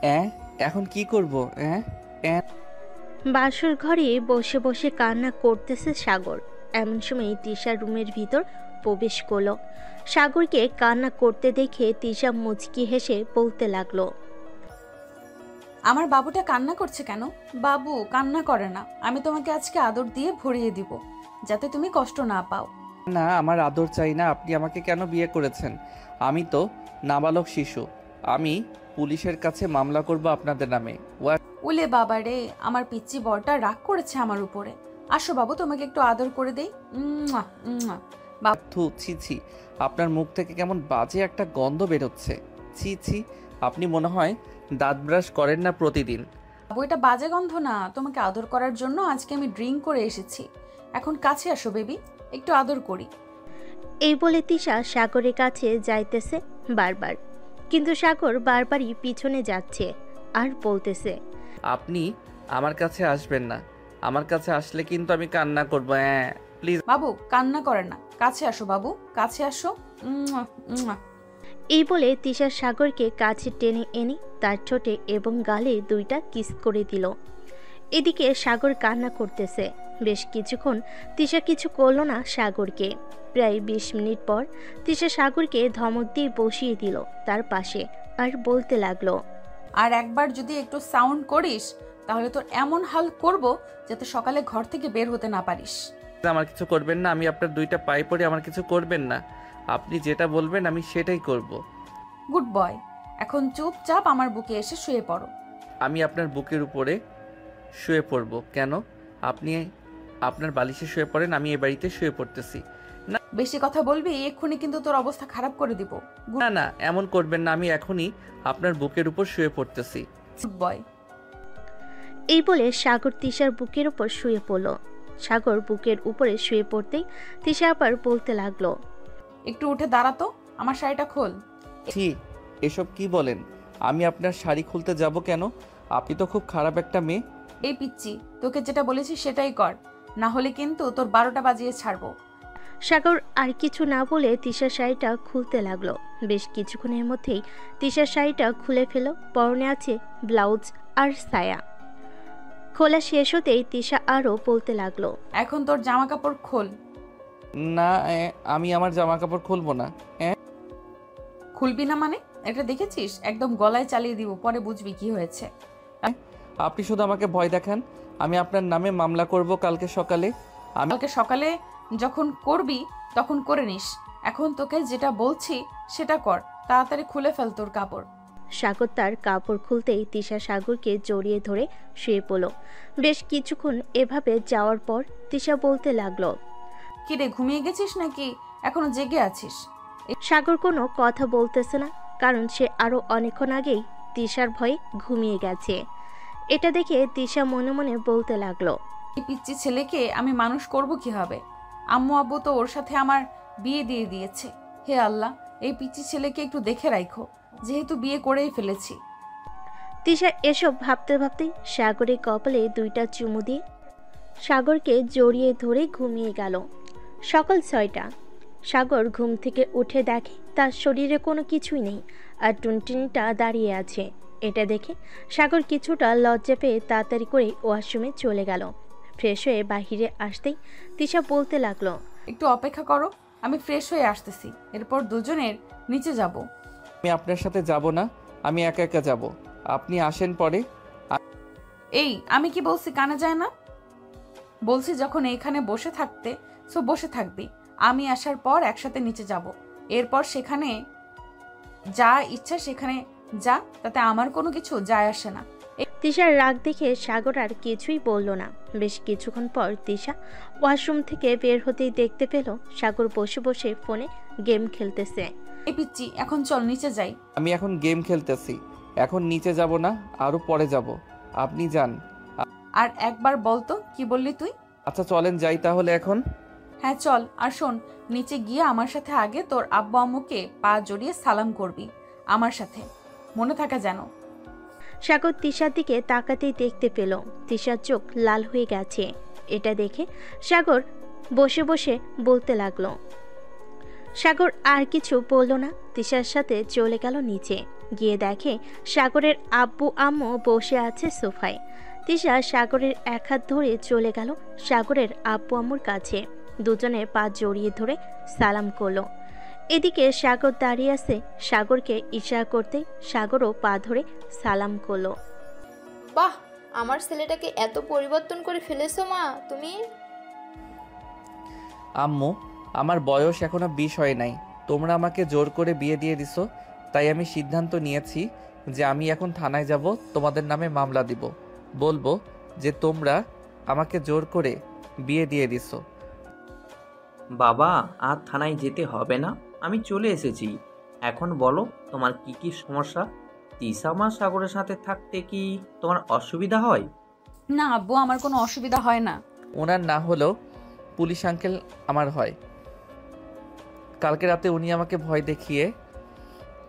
অ্যাঁ এখন কি করব? বাসর ঘরে বসে বসে কান্না করতেছে সাগর। এমন সময় তিশা রুমের ভিতর প্রবেশ করলো। সাগরকে কান্না করতে দেখে তিশা মুচকি হেসে বলতে লাগলো, আমার বাবুটা কান্না করছে কেন? বাবু কান্না করে না, আমি তোমাকে আজকে আদর দিয়ে ভরিয়ে দিব, যাতে তুমি কষ্ট না পাও। না, আমার আদর চাই না। আপনি আমাকে কেন বিয়ে করেছেন? আমি তো নাবালক শিশু। আমি পুলিশের কাছে মামলা করব আপনাদের নামে। উলে বাবা রে, আমার পিচ্চি বরটা রাগ করেছে আমার উপরে। আসো বাবু, তোমাকে একটু আদর করে দেই। মুয়া, মুয়া। থু, ছি ছি, আপনার মুখ থেকে কেমন বাজে একটা গন্ধ বেরোচ্ছে। ছি ছি, আপনি মনে হয় দাঁত ব্রাশ করেন না প্রতিদিন। বাবু এটা বাজে গন্ধ না, তোমাকে আদর করার জন্য আজকে আমি ড্রিঙ্ক করে এসেছি। এখন কাছে আসো বেবি, একটু আদর করি। এই বলে তিশা সাগরের কাছে যাইতেছে বারবার, কিন্তু সাগর বারবারই পিছনে যাচ্ছে আর বলতেছে, আপনি আমার কাছে আসবেন না। আমার কাছে আসলে কিন্তু আমি কান্না করব। প্লিজ। বাবু কান্না করে না, কাছে আসো বাবু, কাছে আসো। মুয়া, মুয়া। এই বলে তিশা সাগরকে কাছে টেনে এনে তার ঠোঁটে এবং গালে দুইটা কিস করে দিল। এদিকে সাগর কান্না করতেছে। বেশ কিছুক্ষণ তিশা কিছু করল না সাগরকে। প্রায় 20 মিনিট পর তিশা সাগরকে ধমক দিয়ে বসিয়ে দিল তার পাশে আর বলতে লাগলো, আর একবার যদি একটু সাউন্ড করিস তাহলে তোর এমন হাল করব যাতে সকালে ঘর থেকে বের হতে না পারিস। আমার কিছু করবেন না। আমি আপনার দুইটা পায়ে পড়ে, আমার কিছু করবেন না। আপনি যেটা বলবেন আমি সেটাই করব। গুড বয়, এখন চুপচাপ আমার বুকে এসে শুয়ে পড়ো। আমি আপনার বুকের উপরে শুয়ে পড়ব কেন? আপনি আপনার বালিশে শুয়ে পড়েন, আমি এ বাড়িতে শুয়ে পড়তেছি। বেশি কথা বলবি, এক্ষুনি কিন্তু তোর অবস্থা খারাপ করে দিব। না না, এমন করবেন না। আমি এখনই আপনার বুকের উপর শুয়ে পড়তেছি। Good boy. এই বলে সাগর তিশার বুকের উপর শুয়ে পড়ল। সাগর বুকের উপরে শুয়ে পড়তেই তিশা আবার বলতে লাগলো, একটু উঠে দাঁড়াতো, আমার শাড়িটা খোল। ছি, এসব কি বলেন? আমি আপনার শাড়ি খুলতে যাব কেন? আপনি তো খুব খারাপ একটা মেয়ে। এই পিচ্চি, তোকে যেটা বলেছি সেটাই কর, না হলে কিন্তু তোর 12টা বাজিয়ে ছাড়বো। সাগর আর কিছু না বলে তিশার শাড়িটা খুলতে লাগলো। বেশ কিছুক্ষণের মধ্যেই তিশার শাড়িটা খুলে ফেল। পরনে আছে ব্লাউজ আর সায়া। খোলা শেষ হতেই তিশা আরও বলতে লাগলো, এখন তোর জামা কাপড় খোল। না, আমি আমার জামা কাপড় খুলবো না। খুলবি না মানে? এটা দেখেছিস, একদম গলায় চালিয়ে দিব, পরে বুঝবি কি হয়েছে। আপনি শুধু আমাকে ভয় দেখান। আমি আপনার নামে মামলা করব কালকে সকালে। কালকে সকালে যখন করবি তখন করে নিস। এখন তোকে যেটা বলছি সেটা কর, তাড়াতাড়ি খুলে ফেল তোর কাপড়। সাগর তার কাপড় খুলতেই তিশা সাগরকে জড়িয়ে ধরে শুয়ে পড়ল। বেশ কিছুক্ষণ এভাবে যাওয়ার পর তিশা বলতে লাগলো, কিরে, ঘুমিয়ে গেছিস নাকি এখনো জেগে আছিস? সাগর কোনো কথা বলতেছে না, কারণ সে আরো অনেকক্ষণ আগেই তিশার ভয়ে ঘুমিয়ে গেছে। এটা দেখে তিশা মনে মনে বলতে লাগলো, এই পিচ্চি ছেলেকে আমি মানুষ করব কিভাবে? আম্মু আব্বু তো ওর সাথে আমার বিয়ে দিয়ে দিয়েছে। হে আল্লাহ, এই পিচ্চি ছেলেকে একটু দেখে রাখো, যেহেতু বিয়ে করেই ফেলেছি। তিশা এসব ভাবতে ভাবতেই সাগরের কপালে দুইটা চুমু দিয়ে সাগরকে জড়িয়ে ধরে ঘুমিয়ে গেল। সকাল 6টা। সাগর ঘুম থেকে উঠে দেখে তার শরীরে কোনো কিছুই নেই আর টুনটুনিটা দাঁড়িয়ে আছে। এটা দেখে সাগর কিছুটা লজ্জা পেয়ে তাড়াতাড়ি করে ওয়াশরুমে চলে গেল। ফ্রেশ হয়ে বাহিরে আসতেই তিশা বলতে লাগলো, একটু অপেক্ষা করো, আমি ফ্রেশ হয়ে আসতেছি, এরপর দুজনের নিচে যাব। আমি আপনার সাথে যাব না, আমি একা একা যাব। আপনি আসেন পরে। এই আমি কি বলছি কানে যায় না? বলছি যখন এইখানে বসে থাকতে, সো বসে থাকবি। আমি আসার পর একসাথে নিচে যাব, এরপর সেখানে যা ইচ্ছা সেখানে যা, তাতে আমার কোনো কিছু যায় আসে না। তিশার রাগ দেখে সাগর আর কিছুই বলল না। বেশ কিছুক্ষণ পর তিশা ওয়াশরুম থেকে বের হতেই দেখতে পেল সাগর বসে বসে ফোনে গেম খেলতেছে। এই পিচ্চি, এখন চল নিচে যাই। আমি এখন গেম খেলতেছি, এখন নিচে যাব না, আরো পরে যাব। আপনি যান। আর একবার বলতো কি বললি তুই? আচ্ছা চলেন যাই তাহলে এখন। হ্যাঁ চল, আর শোন, নিচে গিয়ে আমার সাথে আগে তোর আব্বু আম্মুকে পা জড়িয়ে সালাম করবি, আমার সাথে, মনে থাকে যেন। সাগর তিশার দিকে তাকাতেই দেখতে পেল তিশার চোখ লাল হয়ে গেছে। এটা দেখে সাগর বসে বসে বলতে লাগলো। সাগর আর কিছু বলল না, তিশার সাথে চলে গেল নিচে। গিয়ে দেখে সাগরের আব্বু আম্মু বসে আছে সোফায়। তিশা সাগরের এক হাত ধরে চলে গেল সাগরের আব্বু আম্মুর কাছে। দুজনে পা জড়িয়ে ধরে সালাম করলো। এদিকে সাগর দাঁড়িয়ে আছে। সাগরকে ইশারা করতে সাগরও পা ধরে সালাম করলো। বাহ, আমার ছেলেটাকে এত পরিবর্তন করে ফেলেছো মা তুমি। আম্মু, আমার বয়স এখনো 20 হয় নাই। তোমরা আমাকে জোর করে বিয়ে দিয়ে দিছো, তাই আমি সিদ্ধান্ত নিয়েছি যে আমি এখন থানায় যাব, তোমাদের নামে মামলা দিব। বলবো যে তোমরা আমাকে জোর করে বিয়ে দিয়ে দিছো। বাবা, আর থানায় যেতে হবে না, আমি চলে এসেছি। এখন বলো তোমার কি কি সমস্যা? তিশা মা সাগরের সাথে থাকতে কি তোমার অসুবিধা হয়? না আব্বু, আমার কোনো অসুবিধা হয় না। ওনার না হলেও পুলিশ আঙ্কেল আমার হয়। কালকে রাতে উনি আমাকে ভয় দেখিয়ে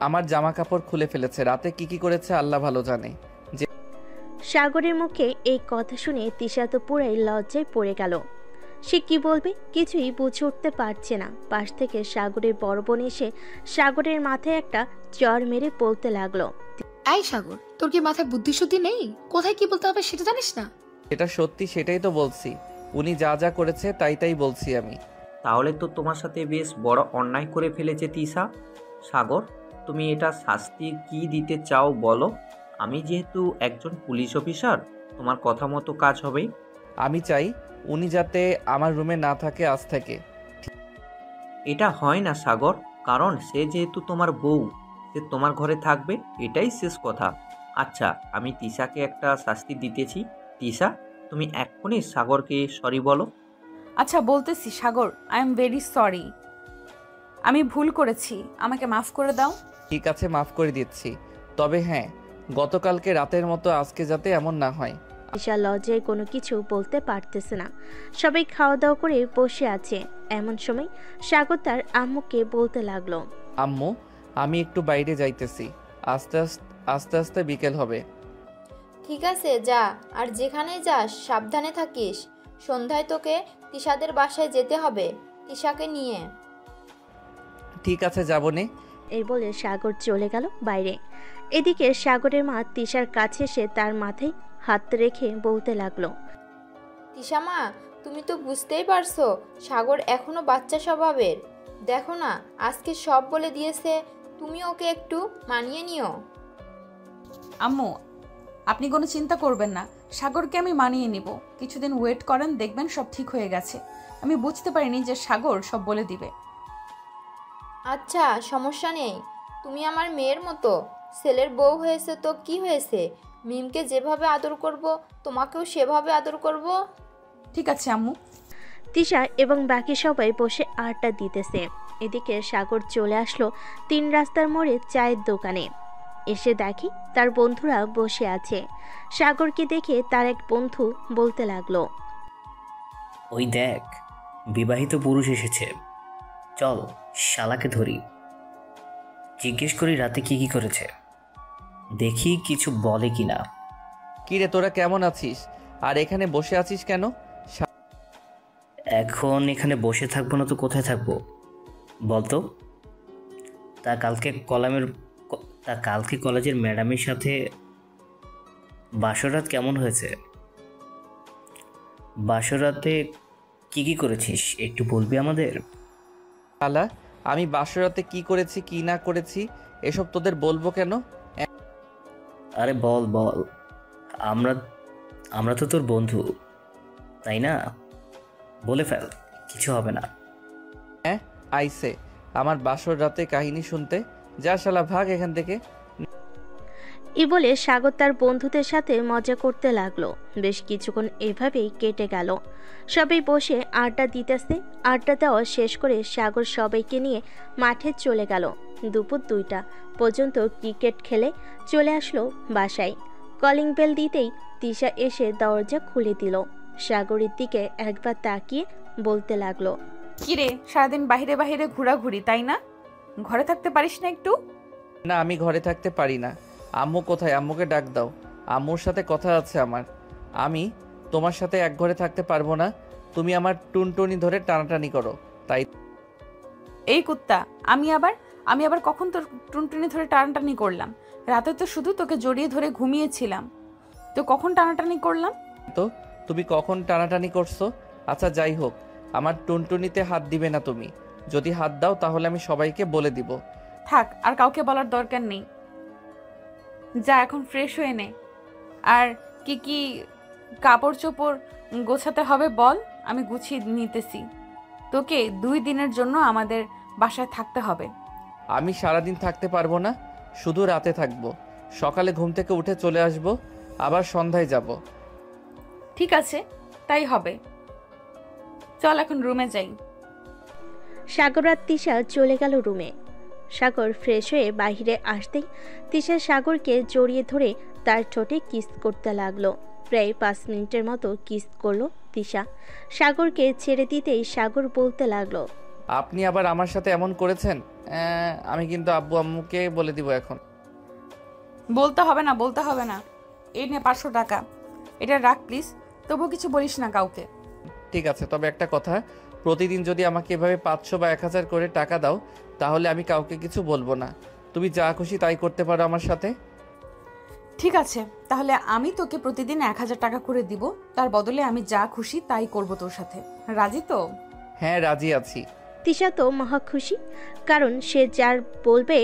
আমার জামা কাপড় খুলে ফেলেছে। রাতে কি করেছে আল্লাহ ভালো জানে। সাগরের মুখে এই কথা শুনে তিশা তো পুরাই লজ্জায় পড়ে গেল। সে কি বলবে কিছুই বুঝে উঠতে পারছে না। পাশ থেকে সাগরের বড় বোন এসে সাগরের মাথায় একটা চড় মেরে বলতে লাগলো। এই সাগর, তোর কি মাথায় বুদ্ধিশুদ্ধি নেই? কোথায় কি বলতে হবে সেটা জানিস না? এটা সত্যি, সেটাই তো বলছি। উনি যা যা করেছে তাই বলছি আমি। তাহলে তো তোমার সাথে বেশ বড় অন্যায় করে ফেলেছে তিশা। সাগর, তুমি এটা শাস্তি কি দিতে চাও বলো? আমি যেহেতু একজন পুলিশ অফিসার, তোমার কথা মতো কাজ হবে। আমি চাই উনি যাতে আমার রুমে না থাকে আজ থেকে। এটা হয় না সাগর, কারণ সে যেহেতু তোমার বউ, সে তোমার ঘরে থাকবে, এটাই শেষ কথা। আচ্ছা, আমি তিশাকে একটা শাস্তি দিতেছি। তিশা, তুমি এক্ষুনি সাগরকে সরি বলো। আচ্ছা বলতেছি সাগর, আই এম ভেরি সরি। আমি ভুল করেছি, আমাকে মাফ করে দাও। ঠিক আছে, মাফ করে দিচ্ছি। তবে হ্যাঁ, গতকালকে রাতের মতো আজকে যাতে এমন না হয়। তিশা লজ্জায় কোনো কিছু বলতে পারতেছে না। সবাই খাওয়া দাওয়া করে বসে আছে। এমন সময় সাগর তার আম্মুকে বলতে লাগলো। আম্মু, আমি একটু বাইরে যাইতেছি। আস্তে আস্তে আস্তে বিকেল হবে। ঠিক আছে যা, আর যেখানেই যাস সাবধানে থাকিস। সন্ধ্যায় তোকে তিশাদের বাসায় যেতে হবে তিশাকে নিয়ে। ঠিক আছে, যাবো নে। এই বলে সাগর চলে গেল বাইরে। এদিকে সাগরের মা তিশার কাছে এসে তার মাথায় হাত রেখে বলতে লাগলো। তিশা মা, তুমি তো বুঝতেই পারছো সাগর এখনো বাচ্চা স্বভাবের। দেখো না, আজকে সব বলে দিয়েছে, তুমি ওকে একটু মানিয়ে নিও। আম্মু, আপনি কোনো চিন্তা করবেন না, সাগরকে আমি মানিয়ে নিব। কিছুদিন ওয়েট করেন, দেখবেন সব ঠিক হয়ে গেছে। আমি বুঝতে পারিনি যে সাগর সব বলে দিবে। আচ্ছা, সমস্যা নেই। তুমি আমার মেয়ের মতো। ছেলের বউ হয়েছে তো কি হয়েছে, মিমকে যেভাবে আদর করব তোমাকেও সেভাবে আদর করব। ঠিক আছে আম্মু। তিশা এবং বাকি সবাই বসে আড্ডা দিতেছে। এদিকে সাগর চলে আসলো 3 রাস্তার মোড়ে চায়ের দোকানে। এসে দেখি তার বন্ধুরা বসে আছে। সাগরকে দেখে তার এক বন্ধু বলতে লাগলো। ওই দেখ, বিবাহিত পুরুষ এসেছে, চল শালাকে ধরি, জিজ্ঞেস করি রাতে কি করেছে, দেখি কিছু বলে কিনা। কিরে, তোরা কেমন আছিস? আর এখানে বসে আছিস কেন? এখন এখানে বসে থাকবো না তো কোথায় থাকবো বলতো? তা কালকে কলেজের ম্যাডামের সাথে বাসরাত কেমন হয়েছে? বাসরাতে কি করেছিস একটু বলবি আমাদের? শালা, আমি বাসরাতে কি করেছি কি না করেছি এসব তোদের বলবো কেন? আরে বল, আমরা তো তোর বন্ধু, তাই না? বলে ফেল, কিছু হবে না। হ্যাঁ, আইসে আমার বাসর রাতে কাহিনী শুনতে। যা শালা, ভাগ এখান থেকে। এই বলে সাগর তার বন্ধুদের সাথে মজা করতে লাগলো। বেশ কিছুক্ষণ এভাবেই কেটে গেল। সবাই বসে আড্ডা দিতেছে। আড্ডা দেওয়া শেষ করে সাগর সবাইকে নিয়ে মাঠে চলে গেল। দুপুর 2টা পর্যন্ত ক্রিকেট খেলে চলে আসলো বাসায়। কলিং বেল দিতেই তিশা এসে দরজা খুলে দিল। সাগরের দিকে একবার তাকিয়ে বলতে লাগলো। কিরে, সারাদিন বাহিরে বাহিরে ঘোরাঘুরি, তাই না? ঘরে থাকতে পারিস না একটু? না, আমি ঘরে থাকতে পারি না। আম্মু কোথায়? আম্মুকে ডাক দাও, আম্মুর সাথে কথা আছে আমার। আমি তোমার সাথে এক ঘরে থাকতে পারবো না। তুমি আমার টুনটুনি ধরে টানাটানি করো, তাই। এই কুত্তা, আমি আবার কখন তোর টুনটুনি ধরে টানাটানি করলাম? রাতে তো শুধু তোকে জড়িয়ে ধরে ঘুমিয়েছিলাম, তো কখন টানাটানি করলাম? তো তুমি কখন টানাটানি করছো? আচ্ছা যাই হোক, আমার টুনটুনিতে হাত দিবে না তুমি। যদি হাত দাও তাহলে আমি সবাইকে বলে দিব। থাক, আর কাউকে বলার দরকার নেই। যা এখন ফ্রেশ হয়ে নে। আর কি কি কাপড় চোপড় গোছাতে হবে বল, আমি গুছিয়ে নিতেছি। তোকে 2 দিনের জন্য আমাদের বাসায় থাকতে হবে। আমি সারাদিন থাকতে পারবো না, শুধু রাতে থাকবো। সকালে ঘুম থেকে উঠে চলে আসবো, আবার সন্ধ্যায় যাব। ঠিক আছে, তাই হবে। চল এখন রুমে যাই। সাগর আর তিশা চলে গেল রুমে। সাগর ফ্রেশ হয়ে বাইরে আসতেই তিশা সাগরকে জড়িয়ে ধরে তার ঠোঁটে কিস করতে লাগলো। প্রায় 5 মিনিটের মতো কিস করলো তিশা। সাগরকে ছেড়ে দিতেই সাগর বলতে লাগলো, আপনি আবার আমার সাথে এমন করেছেন? আমি কিন্তু আব্বু আম্মুকে বলে দিব এখন। বলতে হবে না, বলতে হবে না। এই নে 500 টাকা, এটা রাখ প্লিজ। তবু কিছু বলিস না কাউকে। ঠিক আছে, তবে একটা কথা, প্রতিদিন যদি আমাকে এভাবে 500 বা 1000 করে টাকা দাও তাহলে আমি কাউকে কিছু বলবো না। তুমি যা খুশি তাই করতে পারো আমার সাথে। ঠিক আছে, তাহলে আমি তোকে প্রতিদিন 1000 টাকা করে দিব। তার বদলে আমি যা খুশি তাই করব তোর সাথে। রাজি তো? হ্যাঁ, রাজি আছি। তিশা তো মহা খুশি, কারণ সে যা বলবে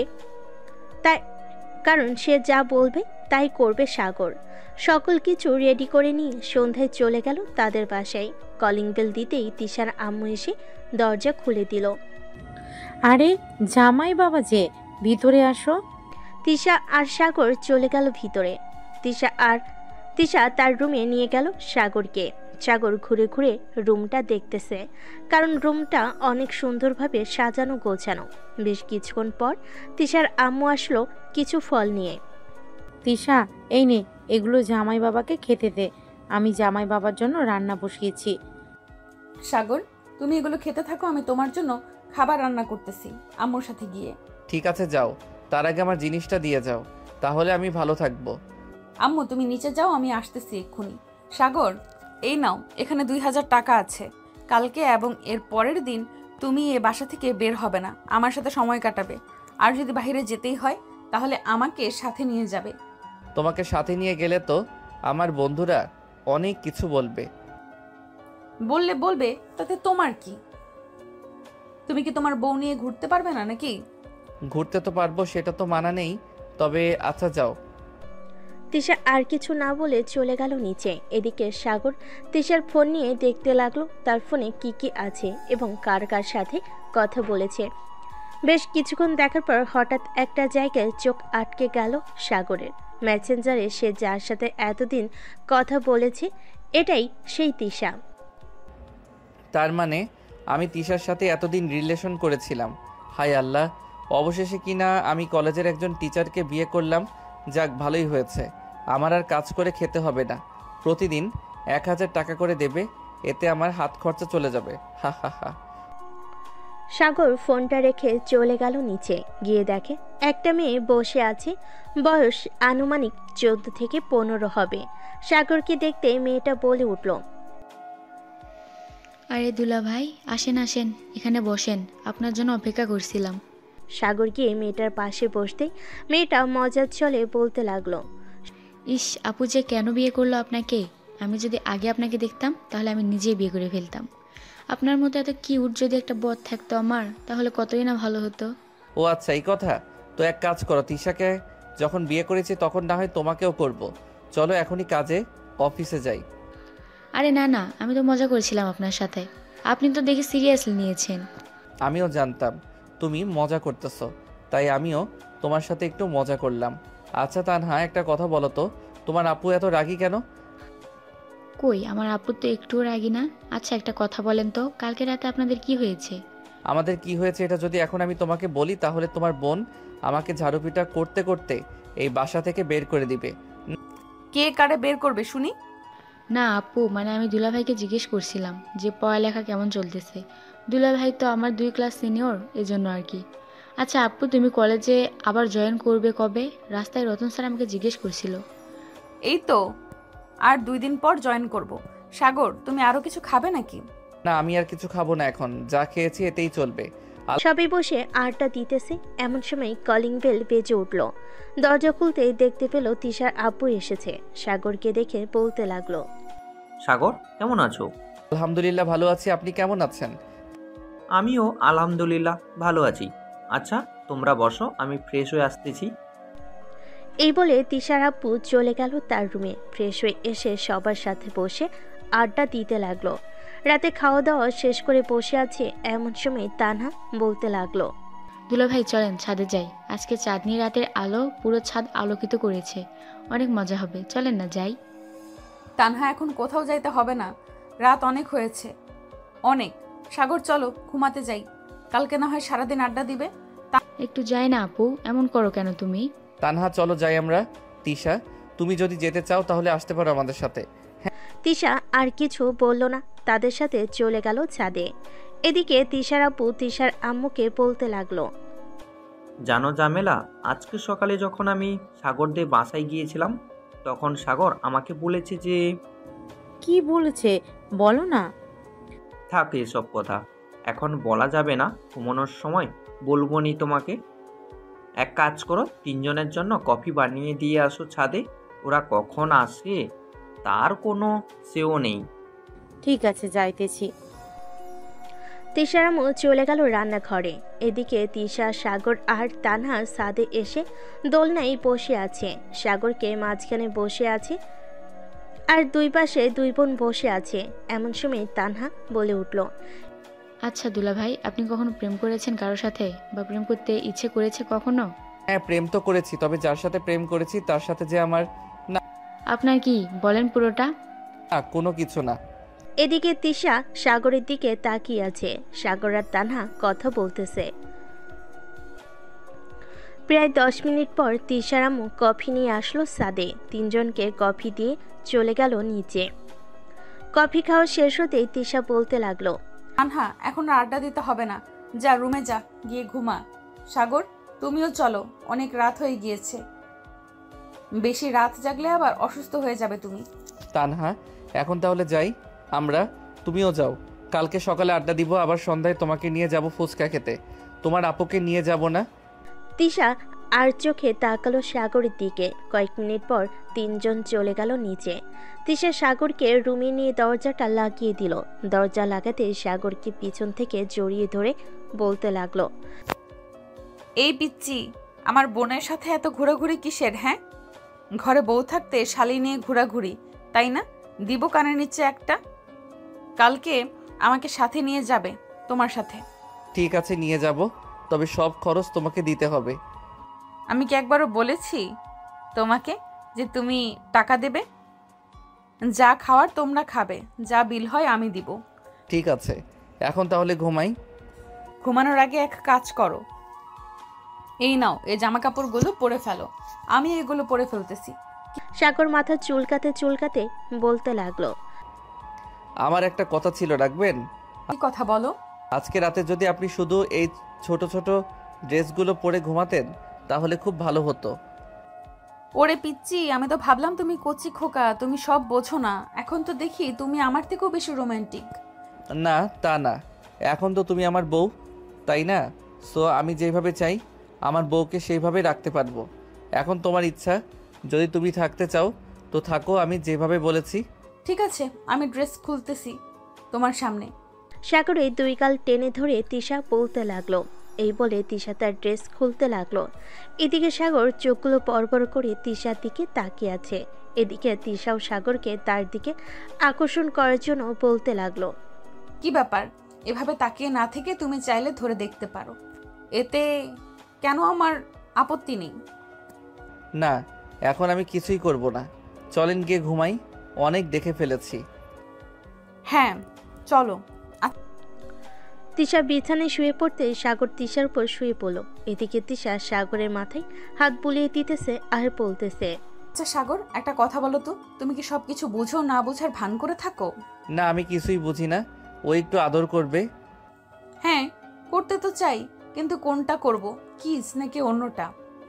তাই করবে সাগর। সকল কিছু রেডি করে নিয়ে সন্ধ্যায় চলে গেল তাদের বাসায়। কলিং বেল দিতেই তিশার আম্মু এসে দরজা খুলে দিল। আরে জামাই বাবা যে, ভিতরে আসো। তিশা আর সাগর চলে গেল ভিতরে। তিশা তার রুমে নিয়ে গেল সাগরকে। সাগর ঘুরে ঘুরে রুমটা দেখতেছে, কারণ রুমটা অনেক সুন্দরভাবে সাজানো গোছানো। বেশ কিছুক্ষণ পর তিশার আম্মু আসলো কিছু ফল নিয়ে। তিশা, এই নে, এগুলো জামাই বাবাকে খেতে দে। আমি জামাই বাবার জন্য রান্না বসিয়েছি। সাগর, তুমি এগুলো খেতে থাকো, আমি তোমার জন্য খাবার রান্না করতেছি আম্মুর সাথে গিয়ে। ঠিক আছে যাও, তার আগে আমার জিনিসটা দিয়ে যাও, তাহলে আমি ভালো থাকবো। আম্মু তুমি নিচে যাও, আমি আসতেছি এক্ষুনি। সাগর, এই নাও, এখানে 2000 টাকা আছে। কালকে এবং এর পরের দিন তুমি এ বাসা থেকে বের হবে না, আমার সাথে সময় কাটাবে। আর যদি বাইরে যেতেই হয় তাহলে আমাকে সাথে নিয়ে যাবে। তোমাকে সাথে নিয়ে গেলে তো আমার বন্ধুরা অনেক কিছু বলবে। বললে বলবে, তাতে তোমার কি? তুমি কি তোমার বউ নিয়ে ঘুরতে পারবে না নাকি? ঘুরতে তো পারবো, সেটা তো মানা নেই, তবে আচ্ছা যাও। তিশা আর কিছু না বলে চলে গেল নিচে। এদিকে সাগর তিশার ফোন নিয়ে দেখতে লাগলো তার ফোনে কি কি আছে এবং কার কার সাথে কথা বলেছে। বেশ কিছুক্ষণ দেখার পর হঠাৎ একটা জায়গায় চোখ আটকে গেল সাগরের। মেসেঞ্জারে সে যার সাথে এতদিন কথা বলেছে এটাই সেই তিশা। তার মানে আমি তিশার সাথে এতদিন রিলেশন করেছিলাম। হায় আল্লাহ, অবশেষে কিনা আমি কলেজের একজন টিচারকে বিয়ে করলাম। যাক, ভালোই হয়েছে, আমার আর কাজ করে খেতে হবে না। প্রতিদিন 1000 টাকা করে দেবে, এতে আমার হাত খরচা চলে যাবে। হা হা হা। সাগর ফোনটা রেখে চলে গেল নিচে। গিয়ে দেখে একটা মেয়ে বসে আছে, বয়স আনুমানিক 14 থেকে 15 হবে। সাগরকে দেখতে মেয়েটা বলে উঠল, আরে দুলা ভাই, আসেন আসেন, এখানে বসেন, আপনার জন্য অপেক্ষা করছিলাম। সাগর গিয়ে মেয়েটার পাশে বসতেই মেয়েটা মজার ছলে বলতে লাগলো, ইস, আপু যে কেন বিয়ে করলো আপনাকে। আমি যদি আগে আপনাকে দেখতাম তাহলে আমি নিজেই বিয়ে করে ফেলতাম। আপনার মতো এত কিউট যদি একটা বর থাকতো আমার, তাহলে কতই না ভালো হতো। ও আচ্ছা, এই কথা। তো এক কাজ করো, তিশাকে যখন বিয়ে করেছি তখন না হয় তোমাকেও করব। চলো এখনই কাজে, অফিসে যাই। আরে না না, আমি তো মজা করেছিলাম আপনার সাথে। আপনি তো দেখে সিরিয়াসলি নিয়েছেন। আমিও জানতাম তুমি মজা করতেছো, তাই আমিও তোমার সাথে একটু মজা করলাম। আচ্ছা তানহা, একটা কথা বলো তো, তোমার আপু এত রাগী কেন? কই, আমার আপু তো একটুও রাগি না। আচ্ছা একটা কথা বলেন তো, কালকে রাতে আপনাদের কি হয়েছে? আমাদের কি হয়েছে এটা যদি এখন আমি তোমাকে বলি তাহলে তোমার বোন আমাকে ঝাড়ুপিটা করতে করতে এই বাসা থেকে বের করে দিবে। কে কারে বের করবে শুনি? না আপু, মানে আমি দুলাভাইকে জিজ্ঞেস করছিলাম যে পড়ালেখা কেমন চলতেছে। দুলাভাই তো আমার 2 ক্লাস সিনিয়র, এজন্য আর কি। আচ্ছা আপু, তুমি কলেজে আবার জয়েন করবে কবে? রাস্তায় রতন স্যার আমাকে জিজ্ঞেস করছিল। এই তো আর 2 দিন পর জয়েন করব। সাগর, তুমি আরো কিছু খাবে নাকি? না, আমি আর কিছু খাবো না, এখন যা খেয়েছি এতেই চলবে। সবাই বসে আড্ডা দিতেছে, এমন সময় কলিং বেল বেজে উঠল। দরজা খুলতেই দেখতে পেল তিশার আব্বু এসেছে। সাগরকে দেখে বলতে লাগলো, সাগর কেমন আছো? আলহামদুলিল্লাহ ভালো আছি, আপনি কেমন আছেন? আমিও আলহামদুলিল্লাহ ভালো আছি। আচ্ছা তোমরা বসো, আমি ফ্রেশ হয়ে আসতেছি। এই বলে তিশার আব্বু চলে গেল তার রুমে। ফ্রেশ হয়ে এসে সবার সাথে বসে আড্ডা দিতে লাগলো। রাতে খাওয়া দাওয়া শেষ করে বসে আছে, এমন সময় তানহা বলতে লাগলো, দুলাভাই চলেন ছাদে যাই, আজকে চাঁদনি রাতের আলো পুরো ছাদ আলোকিত করেছে, অনেক মজা হবে, চলেন না যাই। তানহা এখন কোথাও যাইতে হবে না, রাত অনেক হয়েছে, অনেক। সাগর চলো ঘুমাতে যাই, কালকে না হয় সারাদিন আড্ডা দিবে। একটু যাই না আপু, এমন করো কেন তুমি? তানহা চলো যাই আমরা। তিশা তুমি যদি যেতে চাও তাহলে আসতে পারো আমাদের সাথে। তিশা আর কিছু বলল না, তাদের সাথে চলে গেল ছাদে। এদিকে তিশার আব্বু তিশার আম্মুকে বলতে লাগলো, জানো জামেলা, আজকে সকালে যখন আমি সাগরদের বাসায় গিয়েছিলাম তখন সাগর আমাকে বলেছে যে কি বলেছে বলো না। থাক এসব কথা, এখন বলা যাবে না, ঘুমানোর সময় বলবো নি তোমাকে। এক কাজ করো, তিনজনের জন্য কফি বানিয়ে দিয়ে আসো ছাদে। ওরা কখন আসে তার কোনো সেও নেই। ঠিক আছে যাইতেছি। তিশার আম্মু চলে গেল রান্নাঘরে। এদিকে তিশা, সাগর আর তানহা ছাদে এসে দোলনায় বসে আছে। সাগরকে মাঝখানে বসে আছে আর দুই পাশে দুই বোন বসে আছে। এমন সময় তানহা বলে উঠল, আচ্ছা দুলাভাই, আপনি কখনো প্রেম করেছেন কারোর সাথে, বা প্রেম করতে ইচ্ছে করেছে কখনো? হ্যাঁ প্রেম তো করেছি, তবে যার সাথে প্রেম করেছি তার সাথে যে আমার আপনার কি বলেন পুরোটা। কোনো কিছু না। এদিকে তিশা সাগরের দিকে তাকিয়ে আছে। সাগর আর তানহা কথা বলতেছে। প্রায় 10 মিনিট পর তিশার আম্মু কফি নিয়ে আসলো ছাদে। তিনজনকে কফি দিয়ে চলে গেল নিচে। কফি খাওয়া শেষ হতেই তিশা বলতে লাগলো, তানহা এখন আর আড্ডা দিতে হবে না, যা রুমে যা, গিয়ে ঘুমা। সাগর তুমিও চলো, অনেক রাত হয়ে গিয়েছে, বেশি রাত জাগলে আবার অসুস্থ হয়ে যাবে তুমি। তানহা এখন তাহলে যাই আমরা, তুমিও যাও। কালকে সকালে আড্ডা দিব, আবার সন্ধ্যায় তোমাকে নিয়ে যাব ফুচকা খেতে। তোমার আপুকে নিয়ে যাব না? তিশা আর চোখে তাকালো সাগরের দিকে। কয়েক মিনিট পর তিনজন চলে গেল নিচে। তিশা সাগরকে রুমে নিয়ে দরজাটা লাগিয়ে দিল। দরজা লাগাতে সাগরকে পিছন থেকে জড়িয়ে ধরে বলতে লাগলো, এই পিচ্চি, আমার বোনের সাথে এত ঘোরাঘুরি কিসের? হ্যাঁ, ঘরে বউ থাকতে শালি নিয়ে ঘোরাঘুরি, তাই না? দিব কানের নিচে একটা। কালকে আমাকে সাথে নিয়ে যাবে তোমার সাথে। ঠিক আছে নিয়ে যাব, তবে সব খরচ তোমাকে দিতে হবে। আমি কি একবারও বলেছি তোমাকে যে তুমি টাকা দেবে? যা খাওয়ার তোমরা খাবে, যা বিল হয় আমি দিব। ঠিক আছে, এখন তাহলে ঘুমাই। ঘুমানোর আগে এক কাজ করো, এই নাও এই জামা কাপড়গুলো পরে ফেলো, আমি এগুলো পরে ফেলতেছি। সাগর মাথা চুলকাতে চুলকাতে বলতে লাগলো, আমার একটা কথা ছিল, রাখবেন? কি কথা বলো? আজকে রাতে যদি আপনি শুধু এই ছোট ছোট ড্রেসগুলো পরে ঘুমাতেন তাহলে খুব ভালো হতো। ওরে পিচ্চি, আমি তো ভাবলাম তুমি কচি খোকা, তুমি সব বোঝো না। এখন তো দেখি তুমি আমার থেকেও বেশি রোমান্টিক। না তা না, এখন তো তুমি আমার বউ, তাই না? সো আমি যেভাবে চাই আমার বউকে সেইভাবে রাখতে পারবো। এখন তোমার ইচ্ছা, যদি তুমি থাকতে চাও তো থাকো, আমি যেভাবে বলেছি। ঠিক আছে, আমি ড্রেস খুলতেছি তোমার সামনে। সাগরে দুই গাল টেনে ধরে তিশা বলতে লাগলো। এই বলে তিশা তার ড্রেস খুলতে লাগলো। এদিকে সাগর চোখগুলো পরপর করে তিশার দিকে তাকিয়ে আছে। এদিকে তিশাও সাগরকে তার দিকে আকর্ষণ করার জন্য বলতে লাগলো, কি ব্যাপার? এভাবে তাকিয়ে না থেকে তুমি চাইলে ধরে দেখতে পারো, এতে কেন আমার আপত্তি নেই। না, এখন আমি কিছুই করব না, চলেন গিয়ে ঘুমাই, অনেক দেখে ফেলেছি। হ্যাঁ চলো। তিশা বিছানায় শুয়ে পড়তে সাগর তিশার উপর শুয়ে পড়ল। এদিকে তিশা সাগরের মাথায় হাত বুলিয়ে দিতেছে আর বলতেছে, আচ্ছা সাগর, একটা কথা বলো তো, তুমি কি সবকিছু বুঝো না বুঝার ভান করে থাকো? না, আমি কিছুই বুঝি না, ও একটু আদর করবে। হ্যাঁ করতে তো চাই, কিন্তু কোনটা করব, কিস নাকি অন্যটা?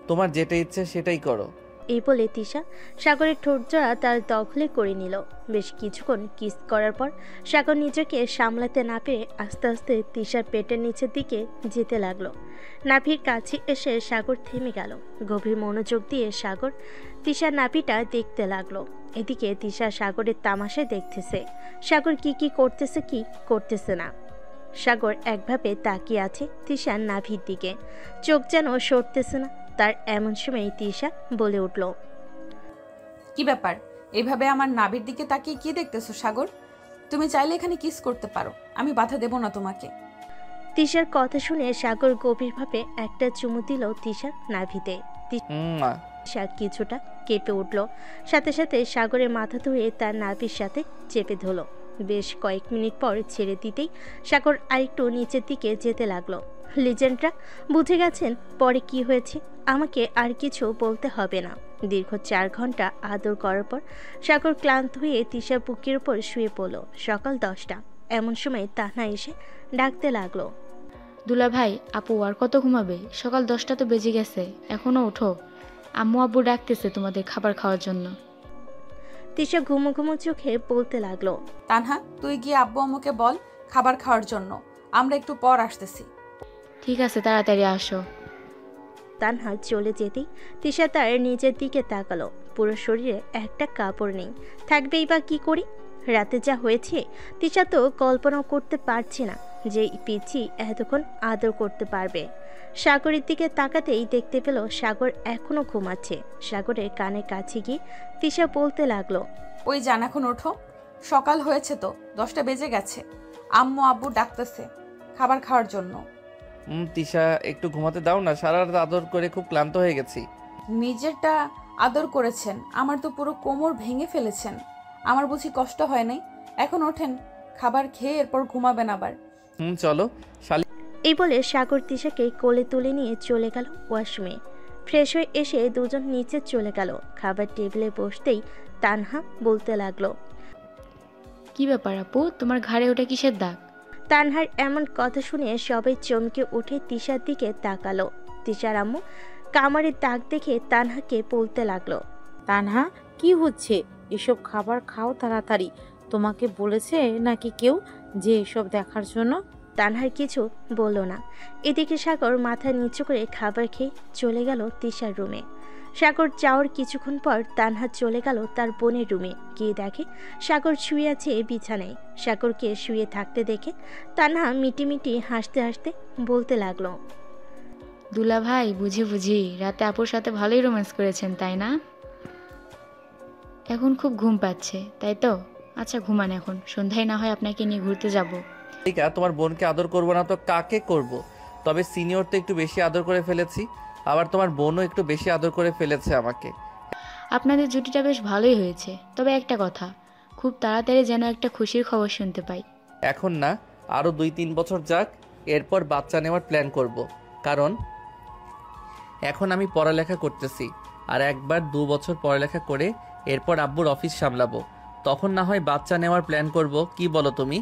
তোমার যেটা ইচ্ছে সেটাই করো, এই বলে তিশা সাগরের ঠোঁটজোড়া তার দখলে করে নিল। বেশ কিছুক্ষণ কিস করার পর সাগর নিজেকে সামলাতে না পেরে আস্তে আস্তে তিশার পেটের নিচের দিকে যেতে লাগলো। নাভির কাছে এসে সাগর থেমে গেল। গভীর মনোযোগ দিয়ে সাগর তিশার নাভিটা দেখতে লাগলো। এদিকে তিশা সাগরের তামাশায় দেখতেছে সাগর কি করতেছে কি করতেছে না। সাগর একভাবে তাকিয়ে আছে তিশার নাভির দিকে, চোখ যেন সরতেছে না তার। এমন সময় তিশা বলে উঠল, কি ব্যাপার, এভাবে আমার নাভির দিকে তাকিয়ে কি দেখতেছো সাগর? তুমি চাইলে এখানে কিস করতে পারো, আমি বাধা দেব না তোমাকে। তিশার কথা শুনে সাগর গভীরভাবে একটা চুমু দিল তিশার নাভিতে। তিশা কিছুটা কেঁপে উঠল, সাথে সাথে সাগরের মাথা ধরে তার নাভির সাথে চেপে ধরল। বেশ কয়েক মিনিট পর ছেড়ে দিতেই সাগর আরেকটু নিচের দিকে যেতে লাগলো। লিজেন্ডরা বুঝে গেছেন পরে কি হয়েছে, আমাকে আর কিছু বলতে হবে না। দীর্ঘ 4 ঘন্টা আদর করার পর সাগর ক্লান্ত হয়ে তিশার বুকের উপর শুয়ে পড়ল। সকাল 10টা। এমন সময় তান্হা এসে ডাকতে লাগলো, দুলা ভাই, আপু আর কত ঘুমাবে? সকাল 10টা তো বেজে গেছে, এখনো ওঠো। আম্মু আব্বু ডাকতেছে তোমাদের খাবার খাওয়ার জন্য। তিশা ঘুমো ঘুমো চোখে বলতে লাগলো, তানহা, তুই গিয়ে আব্বু আম্মুকে বল খাবার খাওয়ার জন্য, আমরা একটু পর আসতেছি। ঠিক আছে, তাড়াতাড়ি আসো। তানহা চলে যেতেই তিশা তার নিজের দিকে তাকালো। পুরো শরীরে একটা কাপড় নেই, থাকবেই বা কি করি? রাতে যা হয়েছে তিশা তো কল্পনাও করতে পারছে না যে পিচি এতক্ষণ আদর করতে পারবে। সাগরের দিকে তাকাতেই দেখতে পেল সাগর এখনো ঘুমাচ্ছে। সাগরের কানে কাছে গিয়ে তিশা বলতে লাগলো, ওই জান, এখন ওঠো, সকাল হয়েছে তো, 10টা বেজে গেছে, আম্মু আব্বু ডাকতেছে খাবার খাওয়ার জন্য। তিশা একটু ঘুমাতে দাও না, সারা রাত আদর করে খুব ক্লান্ত হয়ে গেছি। নিজেরটা আদর করেছেন, আমার তো পুরো কোমর ভেঙে ফেলেছেন, আমার বুঝি কষ্ট হয় নাই? এখন ওঠেন, খাবার খেয়ে এরপর ঘুমাবেন আবার। চলো শালি। এই বলে সাগর তিশাকে কোলে তুলে নিয়ে চলে গেল ওয়াশরুমে। ফ্রেশ হয়ে এসে দুজন নিচে চলে গেল। খাবার টেবিলে বসতেই তানহা বলতে লাগলো, কি ব্যাপার আপু, তোমার ঘাড়ে ওটা কিসের দাগ? তানহার এমন কথা শুনে সবাই চমকে উঠে তিশার দিকে তাকালো। তিশার আম্মু কামারের দাগ দেখে তানহাকে বলতে লাগলো, তানহা, কি হচ্ছে? এসব খাবার খাও তাড়াতাড়ি। তোমাকে বলেছে নাকি কেউ যে এসব দেখার জন্য? তানহার কিছু বলল না। এদিকে সাগর মাথা নিচু করে খাবার খেয়ে চলে গেল তিশার রুমে। সাগর যাওয়ার কিছুক্ষণ পর তানহা চলে গেল তার বোনের রুমে। গিয়ে দেখে সাগর শুয়ে আছে বিছানায়। সাগরকে শুয়ে থাকতে দেখে তানহা মিটিমিটি হাসতে হাসতে বলতে লাগলো, দুলা ভাই, বুঝি রাতে আপুর সাথে ভালোই রোম্যান্স করেছেন, তাই না? এখন খুব ঘুম পাচ্ছে, তাই তো? আচ্ছা ঘুমান, এখন সন্ধ্যায় না হয় আপনাকে নিয়ে ঘুরতে যাব। তোমার বোনকে আদর করবো না তো কাকে করব? তবে সিনিয়র তো একটু বেশি আদর করে ফেলেছি, আবার তোমার বোনও একটু বেশি আদর করে ফেলেছে আমাকে। আপনাদের জুটিটা বেশ ভালোই হয়েছে, তবে একটা কথা, খুব তাড়াতাড়ি যেন একটা খুশির খবর শুনতে পাই। এখন না, আরও 2-3 বছর যাক, এরপর বাচ্চা নেওয়ার প্ল্যান করব। কারণ এখন আমি পড়ালেখা করতেছি, আর একবার 2 বছর পড়ালেখা করে এরপর আব্বুর অফিস সামলাবো, তখন না হয় বাচ্চা নেওয়ার প্ল্যান করব। কি বলো তুমি?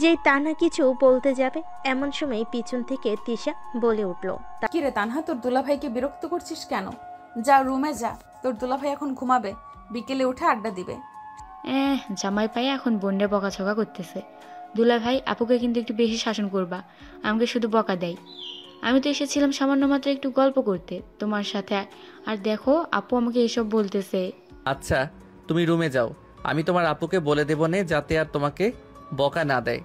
যেই তানহা কিছু বলতে যাবে এমন সময় পিছন থেকে তিশা বলে উঠল, কিরে তানহা, তোর দুলাভাইকে বিরক্ত করছিস কেন? যা রুমে যা, তোর দুলাভাই এখন ঘুমাবে, বিকেলে উঠে আড্ডা দিবে। জামাই পাই এখন বোনরে বকাঝকা করতেছে। দুলা ভাই, আপুকে কিন্তু একটু বেশি শাসন করবা, আমাকে শুধু বকা দেয়। আমি তো এসেছিলাম সামান্য মাত্র একটু গল্প করতে তোমার সাথে, আর দেখো আপু আমাকে এসব বলতেছে। আচ্ছা তুমি রুমে যাও, আমি তোমার আপুকে বলে দেবো নে যাতে আর তোমাকে বকা না দেয়।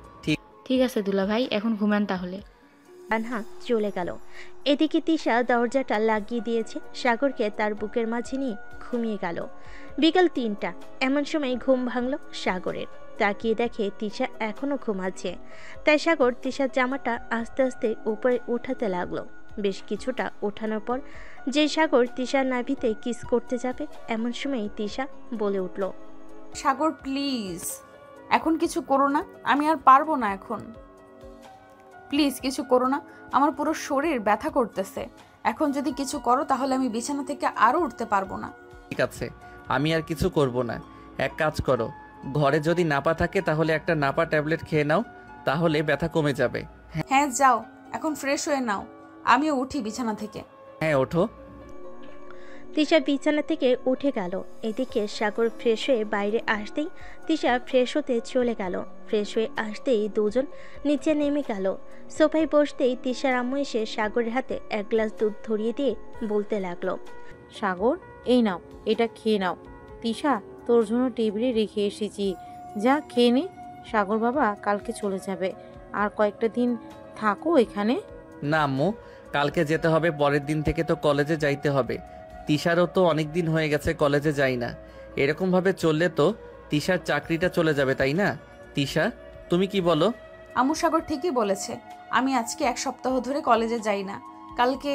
ঠিক আছে দুলা ভাই, এখন ঘুমান তাহলে। তানহা চলে গেল। এদিকে তিশা দরজাটা লাগিয়ে দিয়েছে। সাগরকে তার বুকের মাঝে নিয়ে ঘুমিয়ে গেল। বিকাল 3টা। এমন সময় ঘুম ভাঙল সাগরের। তাকিয়ে দেখে তিশা এখনো ঘুমাচ্ছে। তাই সাগর তিশার জামাটা আস্তে আস্তে উপরে উঠাতে লাগলো। বেশ কিছুটা ওঠানোর পর যে সাগর তিশার নাভিতে কিস করতে যাবে এমন সময় তিশা বলে উঠল, সাগর প্লিজ, এখন কিছু করো না, আমি আর পারবো না এখন, প্লিজ কিছু করো না, আমার পুরো শরীর ব্যথা করতেছে, এখন যদি কিছু করো তাহলে আমি বিছানা থেকে আরো উঠতে পারবো না। ঠিক আছে, আমি আর কিছু করব না। এক কাজ করো, ঘরে যদি নাপা থাকে তাহলে একটা নাপা ট্যাবলেট খেয়ে নাও, তাহলে ব্যথা কমে যাবে। হ্যাঁ যাও, এখন ফ্রেশ হয়ে নাও, আমিও উঠি বিছানা থেকে। হ্যাঁ ওঠো। তিশা বিছানা থেকে উঠে গেল। এদিকে সাগর ফ্রেশ হয়ে বাইরে আসতেই তিশা ফ্রেশ হতে চলে গেল। ফ্রেশ হয়ে আসতেই দুজন নিচে নেমে গেল। সোফায় বসতেই তিশার আম্মু এসে সাগরের হাতে এক গ্লাস দুধ ধরিয়ে দিয়ে বলতে লাগলো, সাগর, এই নাও, এটা খেয়ে নাও। তিশা, তোর জন্য টেবিলে রেখে এসেছি, যা খেয়ে নে। সাগর বাবা কালকে চলে যাবে, আর কয়েকটা দিন থাকো এখানে। না আম্মু, কালকে যেতে হবে, পরের দিন থেকে তো কলেজে যাইতে হবে। তিশারও তো অনেক দিন হয়ে গেছে কলেজে যাই না। এরকমভাবে চললে তো তিশার চাকরিটা চলে যাবে, তাই না? তিশা, তুমি কি বলো? আম্মু, সাগর ঠিকই বলেছে। আমি আজকে 1 সপ্তাহ ধরে কলেজে যাই না। কালকে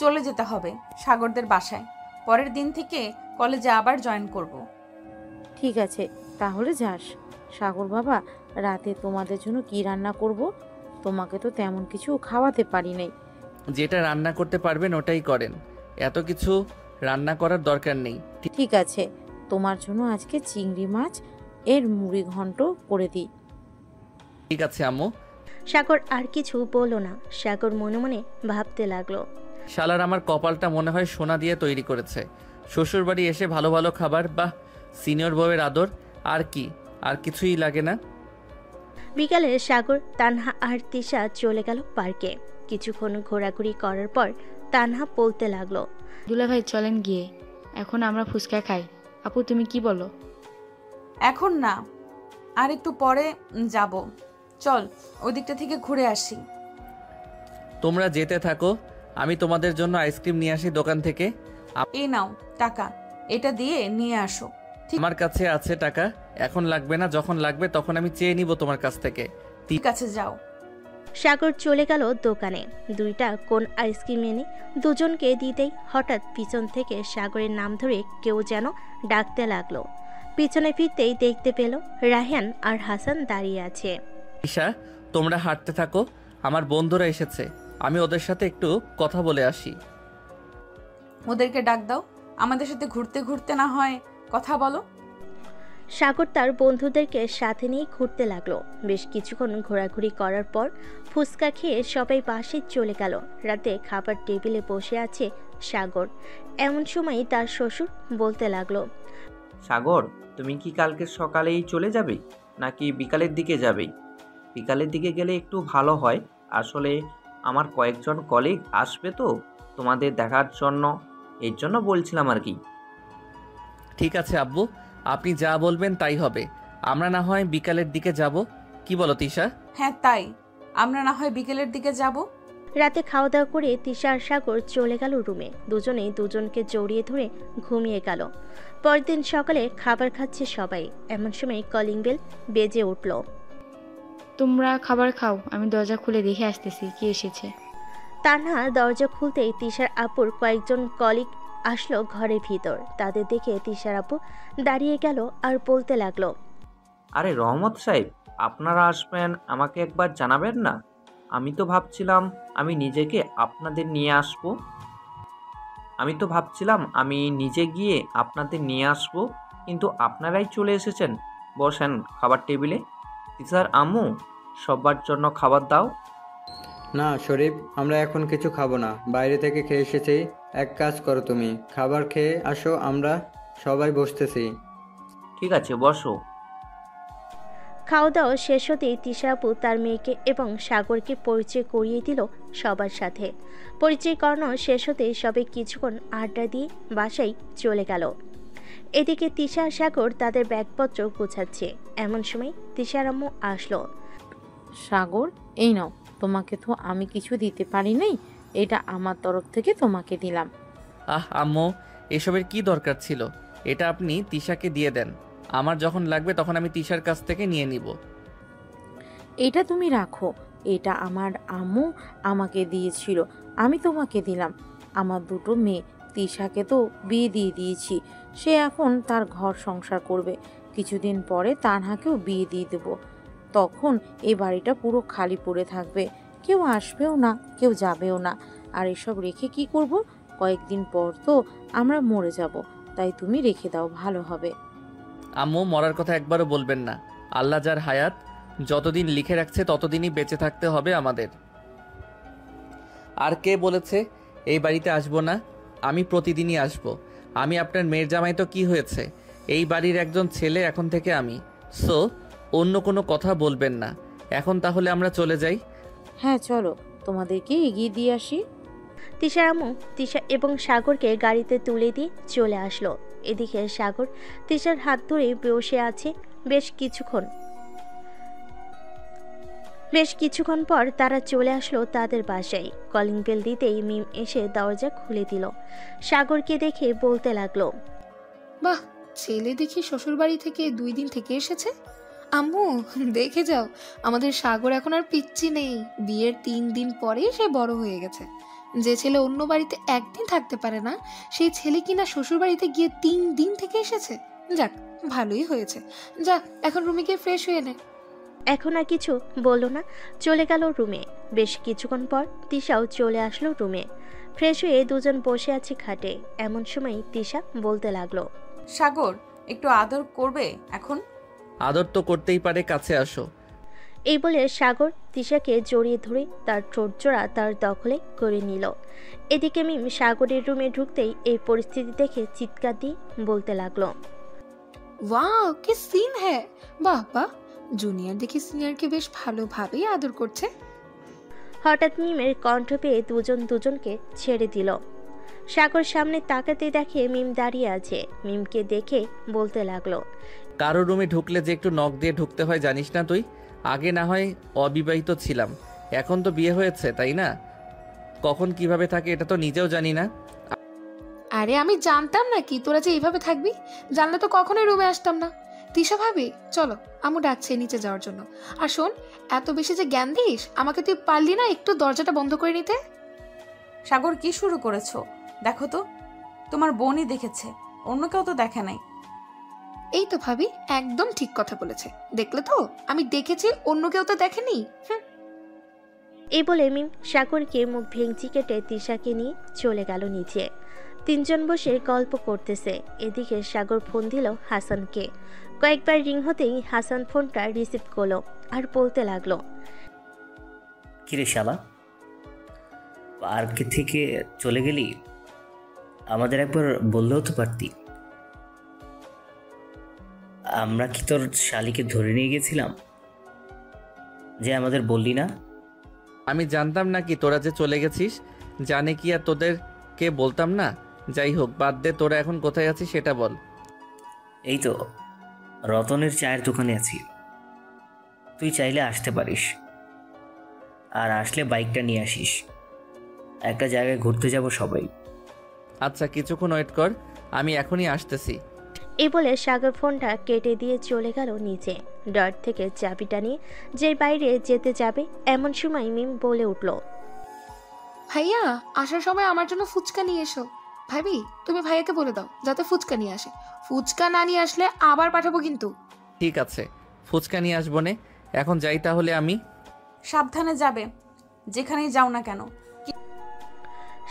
চলে যেতে হবে সাগরদের বাসায়। পরের দিন থেকে কলেজে আবার জয়েন করব। ঠিক আছে, তাহলে যাস। সাগর বাবা, রাতে তোমাদের জন্য কি রান্না করব? তোমাকে তো তেমন কিছু খাওয়াতে পারি নাই। যেটা রান্না করতে পারবেন ওটাই করেন, এত কিছু রান্না করার দরকার নেই। ঠিক আছে, তোমার জন্য আজকে চিংড়ি মাছ এর মুড়ি ঘন্ট করে দিই। ঠিক আছে আম্মু। সাগর আর কিছু বলল না। সাগর মনে মনে ভাবতে লাগলো, শালার আমার কপালটা মনে হয় সোনা দিয়ে তৈরি করেছে। শ্বশুর বাড়ি এসে ভালো ভালো খাবার, বাহ, সিনিয়র বউয়ের আদর, আর কি, আর কিছুই লাগে না। বিকালে সাগর, তানহা আর তিশা চলে গেল পার্কে। কিছুক্ষণ ঘোরাঘুরি করার পর তানহা বলতে লাগলো, দুলাভাই চলেন গিয়ে, এখন আমরা ফুচকা খাই। আপু তুমি কি বলো? এখন না, আর একটু পরে যাব। চল ওই দিকটা থেকে ঘুরে আসি। তোমরা যেতে থাকো, আমি তোমাদের জন্য আইসক্রিম নিয়ে আসি দোকান থেকে। এই নাও টাকা, এটা দিয়ে নিয়ে আসো। আমার কাছে আছে টাকা, এখন লাগবে না, যখন লাগবে তখন আমি চেয়ে নিব তোমার কাছ থেকে। ঠিক আছে, যাও। সাগর চলে গেল দোকানে। 2টা কোন আইসক্রিম এনে দুজনকে দিতেই হঠাৎ পিছন থেকে সাগরের নাম ধরে কেউ যেন ডাকতে লাগলো। পিছনে ফিরতেই দেখতে পেল রায়হান আর হাসান দাঁড়িয়ে আছে। ঈশা, তোমরা হাঁটতে থাকো, আমার বন্ধুরা এসেছে, আমি ওদের সাথে একটু কথা বলে আসি। ওদেরকে ডাক দাও, আমাদের সাথে ঘুরতে ঘুরতে না হয় কথা বলো। সাগর তার বন্ধুদেরকে সাথে নিয়ে ঘুরতে লাগলো। বেশ কিছুক্ষণ ঘোরাঘুরি করার পর ফুচকা খেয়ে সবাই বাসে চলে গেল। রাতে খাবার টেবিলে বসে আছে সাগর। এমন সময় তার শ্বশুর বলতে লাগলো, সাগর, তুমি কি কালকে সকালেই চলে যাবে নাকি বিকালের দিকে যাবে? বিকালের দিকে গেলে একটু ভালো হয়। আসলে আমার কয়েকজন কলিগ আসবে তো তোমাদের দেখার জন্য, এর জন্য বলছিলাম আর কি। ঠিক আছে আব্বু, আপনি যা বলবেন তাই হবে। আমরা না হয় বিকালের দিকে যাব, কি বলো তিশা? হ্যাঁ তাই, আমরা না হয় বিকেলের দিকে যাব। রাতে খাওয়া দাওয়া করে তিশা আর সাগর চলে গেল রুমে। দুজনেই দুজনকে জড়িয়ে ধরে ঘুমিয়ে গেল। পরের দিন সকালে খাবার খাচ্ছে সবাই। এমন সময় কলিং বেল বেজে উঠল। তোমরা খাবার খাও, আমি দরজা খুলে দেখে আসতেছি কি এসেছে। তানহা দরজা খুলতেই তিশার আপুর কয়েকজন কলিগ আসলো ঘরের ভিতর। তাদের দেখে তিশার আপু দাঁড়িয়ে গেল আর বলতে লাগলো, আরে রহমত সাহেব, আপনারা আসবেন, আমাকে একবার জানাবেন না? আমি তো ভাবছিলাম আমি নিজে গিয়ে আপনাদের নিয়ে আসবো, কিন্তু আপনারাই চলে এসেছেন। বসেন খাবার টেবিলে। স্যার, আম্মু, সবার জন্য খাবার দাও। না শরীফ, আমরা এখন কিছু খাবো না, বাইরে থেকে খেয়ে এসেছি। এক কাজ করো, তুমি খাবার খেয়ে আসো, আমরা সবাই বসতেছি। ঠিক আছে, বসো। খাওয়া দাওয়া শেষ হতেই তিশা আপু তার মেয়েকে এবং সাগরকে পরিচয় করিয়ে দিল সবার সাথে। পরিচয় করানো শেষ হতেই সবাই কিছুক্ষণ আড্ডা দিয়ে বাসায় চলে গেল। এদিকে তিশা আর সাগর তাদের ব্যাগপত্র গোছাচ্ছে। এমন সময় তিশার আম্মু আসলো। সাগর, এই নাও, তোমাকে তো আমি কিছু দিতে পারি নাই, এটা আমার তরফ থেকে তোমাকে দিলাম। আহ আম্মু, এসবের কি দরকার ছিল? এটা আপনি তিশাকে দিয়ে দেন, আমার যখন লাগবে তখন আমি তিশার কাছ থেকে নিয়ে নিব। এটা তুমি রাখো, এটা আমার আম্মু আমাকে দিয়েছিল, আমি তোমাকে দিলাম। আমার 2টো মেয়ে, তিশাকে তো বিয়ে দিয়ে দিয়েছি, সে এখন তার ঘর সংসার করবে। কিছুদিন পরে তানহাকেও বিয়ে দিয়ে দেব। তখন এই বাড়িটা পুরো খালি পড়ে থাকবে, কেউ আসবেও না, কেউ যাবেও না। আর এসব রেখে কি করব? কয়েকদিন পর তো আমরা মরে যাব, তাই তুমি রেখে দাও, ভালো হবে। আম্মু, মরার কথা একবারও বলবেন না। আল্লাহ যার হায়াত যতদিন লিখে রাখছে ততদিনই বেঁচে থাকতে হবে আমাদের। আর কে বলেছে এই বাড়িতে আসবো না? আমি প্রতিদিনই আসব। আমি আপনার মেয়ের জামাই তো কি হয়েছে, এই বাড়ির একজন ছেলে এখন থেকে আমি। সো অন্য কোনো কথা বলবেন না। এখন তাহলে আমরা চলে যাই। হ্যাঁ চলো, তোমাদেরকে এগিয়ে দিয়ে আসি। তিশার আম্মু তিশা এবং সাগরকে গাড়িতে তুলে দিয়ে চলে আসলো। এদিকে সাগর তিশার হাত ধরে বসে আছে। বেশ কিছুক্ষণ পর তারা চলে আসলো তাদের বাসায়। কলিং বেল দিতেই মিম এসে দরজা খুলে দিল। সাগরকে দেখে বলতে লাগলো, বাহ, ছেলে দেখি শ্বশুরবাড়ি থেকে 2 দিন থেকে এসেছে। আম্মু দেখে যাও, আমাদের সাগর এখন আর পিচ্চি নেই। বিয়ের 3 দিন পরেই সে বড় হয়ে গেছে। যে ছেলে অন্য বাড়িতে 1 দিন থাকতে পারে না, সেই ছেলে কিনা শ্বশুর বাড়িতে গিয়ে 3 দিন থেকে এসেছে। যাক, ভালোই হয়েছে। যা, এখন রুমে গিয়ে ফ্রেশ হয়ে নে। এখন আর কিছু বলল না, চলে গেল রুমে। বেশ কিছুক্ষণ পর তিশাও চলে আসলো রুমে। ফ্রেশ হয়ে দুজন বসে আছে খাটে। এমন সময় তিশা বলতে লাগলো, সাগর, একটু আদর করবে এখন? আদর তো করতেই পারে, কাছে আসো। এই বলে সাগর তিশাকে জড়িয়ে ধরে তার ঠোঁটজোড়া তার দখলে করে নিল। এদিকে মিম সাগরের রুমে ঢুকতেই এই পরিস্থিতি দেখে চিৎকার দিয়ে বলতে লাগলো, ওয়াও, কি সিন হ্যাঁ! বাহ বাহ, জুনিয়র দেখি সিনিয়রকে বেশ ভালোভাবেই আদর করছে। হঠাৎ মিমের কণ্ঠ পেয়ে দুজন দুজনকে ছেড়ে দিল। সাগর সামনে তাকাতে দেখে মিম দাঁড়িয়ে আছে। মিমকে দেখে বলতে লাগলো, কারো রুমে ঢুকলে যে একটু নখ দিয়ে ঢুকতে হয় জানিস না তুই? আগে না হয় অবিবাহিত ছিলাম, এখন তো বিয়ে হয়েছে, তাই না? কখন কিভাবে থাকে এটা তো নিজেও জানি না। আরে আমি জানতাম নাকি তোরা যে এইভাবে থাকবি? জানলে তো কখনোই রুমে আসতাম না। তিশা ভাবি, চলো, আম্মু ডাকছে নিচে যাওয়ার জন্য। আর শোন, এত বেশি যে জ্ঞান দিস, আমাকে তুই পারলি না একটু দরজাটা বন্ধ করে নিতে? সাগর, কি শুরু করেছো? দেখো তো, তোমার বোনই দেখেছে, অন্য কেউ তো দেখে নাই। এই তো ভাবি, একদম ঠিক কথা বলেছে। দেখলে তো, আমি দেখেছি, অন্য কেউ তো দেখেনি। এই বলে মিম সাগরকে মুখ ভেঙচি কেটে তিশাকে নিয়ে চলে গেল নিচে। তিনজন বসে গল্প করতেছে। এদিকে সাগর ফোন দিল হাসানকে। কয়েকবার রিং হতেই হাসান ফোনটা রিসিভ করলো আর বলতে লাগলো, কিরে শালা, পার্ক থেকে চলে গেলি? আমাদের একবার বললেও তো পারতি। আমরা কি তোর শালিকে ধরে নিয়ে গেছিলাম যে আমাদের বললি না? আমি জানতাম নাকি তোরা যে চলে গেছিস? জানে কি আর তোদেরকে বলতাম না? যাই হোক, বাদ দে, তোরা এখন কোথায় আছিস সেটা বল। এই তো রতনের চায়ের দোকানে আছি, তুই চাইলে আসতে পারিস। আর আসলে বাইকটা নিয়ে আসিস, একটা জায়গায় ঘুরতে যাব সবাই। আচ্ছা, কিছুক্ষণ ওয়েট কর, আমি এখনই আসতেছি। এই বলে সাগর ফোনটা কেটে দিয়ে চলে গেল নিচে। ডর থেকে চাবিটা নিয়ে যে বাইরে যেতে যাবে, এমন সময় মিম বলে উঠল, ভাইয়া, আসার সময় আমার জন্য ফুচকা নিয়ে এসো। ভাবি, তুমি ভাইয়াকে বলে দাও যাতে ফুচকা নিয়ে আসে। ফুচকা না নিয়ে আসলে আবার পাঠাবো কিন্তু। ঠিক আছে, ফুচকা নিয়ে আসবো নে। এখন যাই তাহলে আমি। সাবধানে যাবে, যেখানেই যাও না কেন।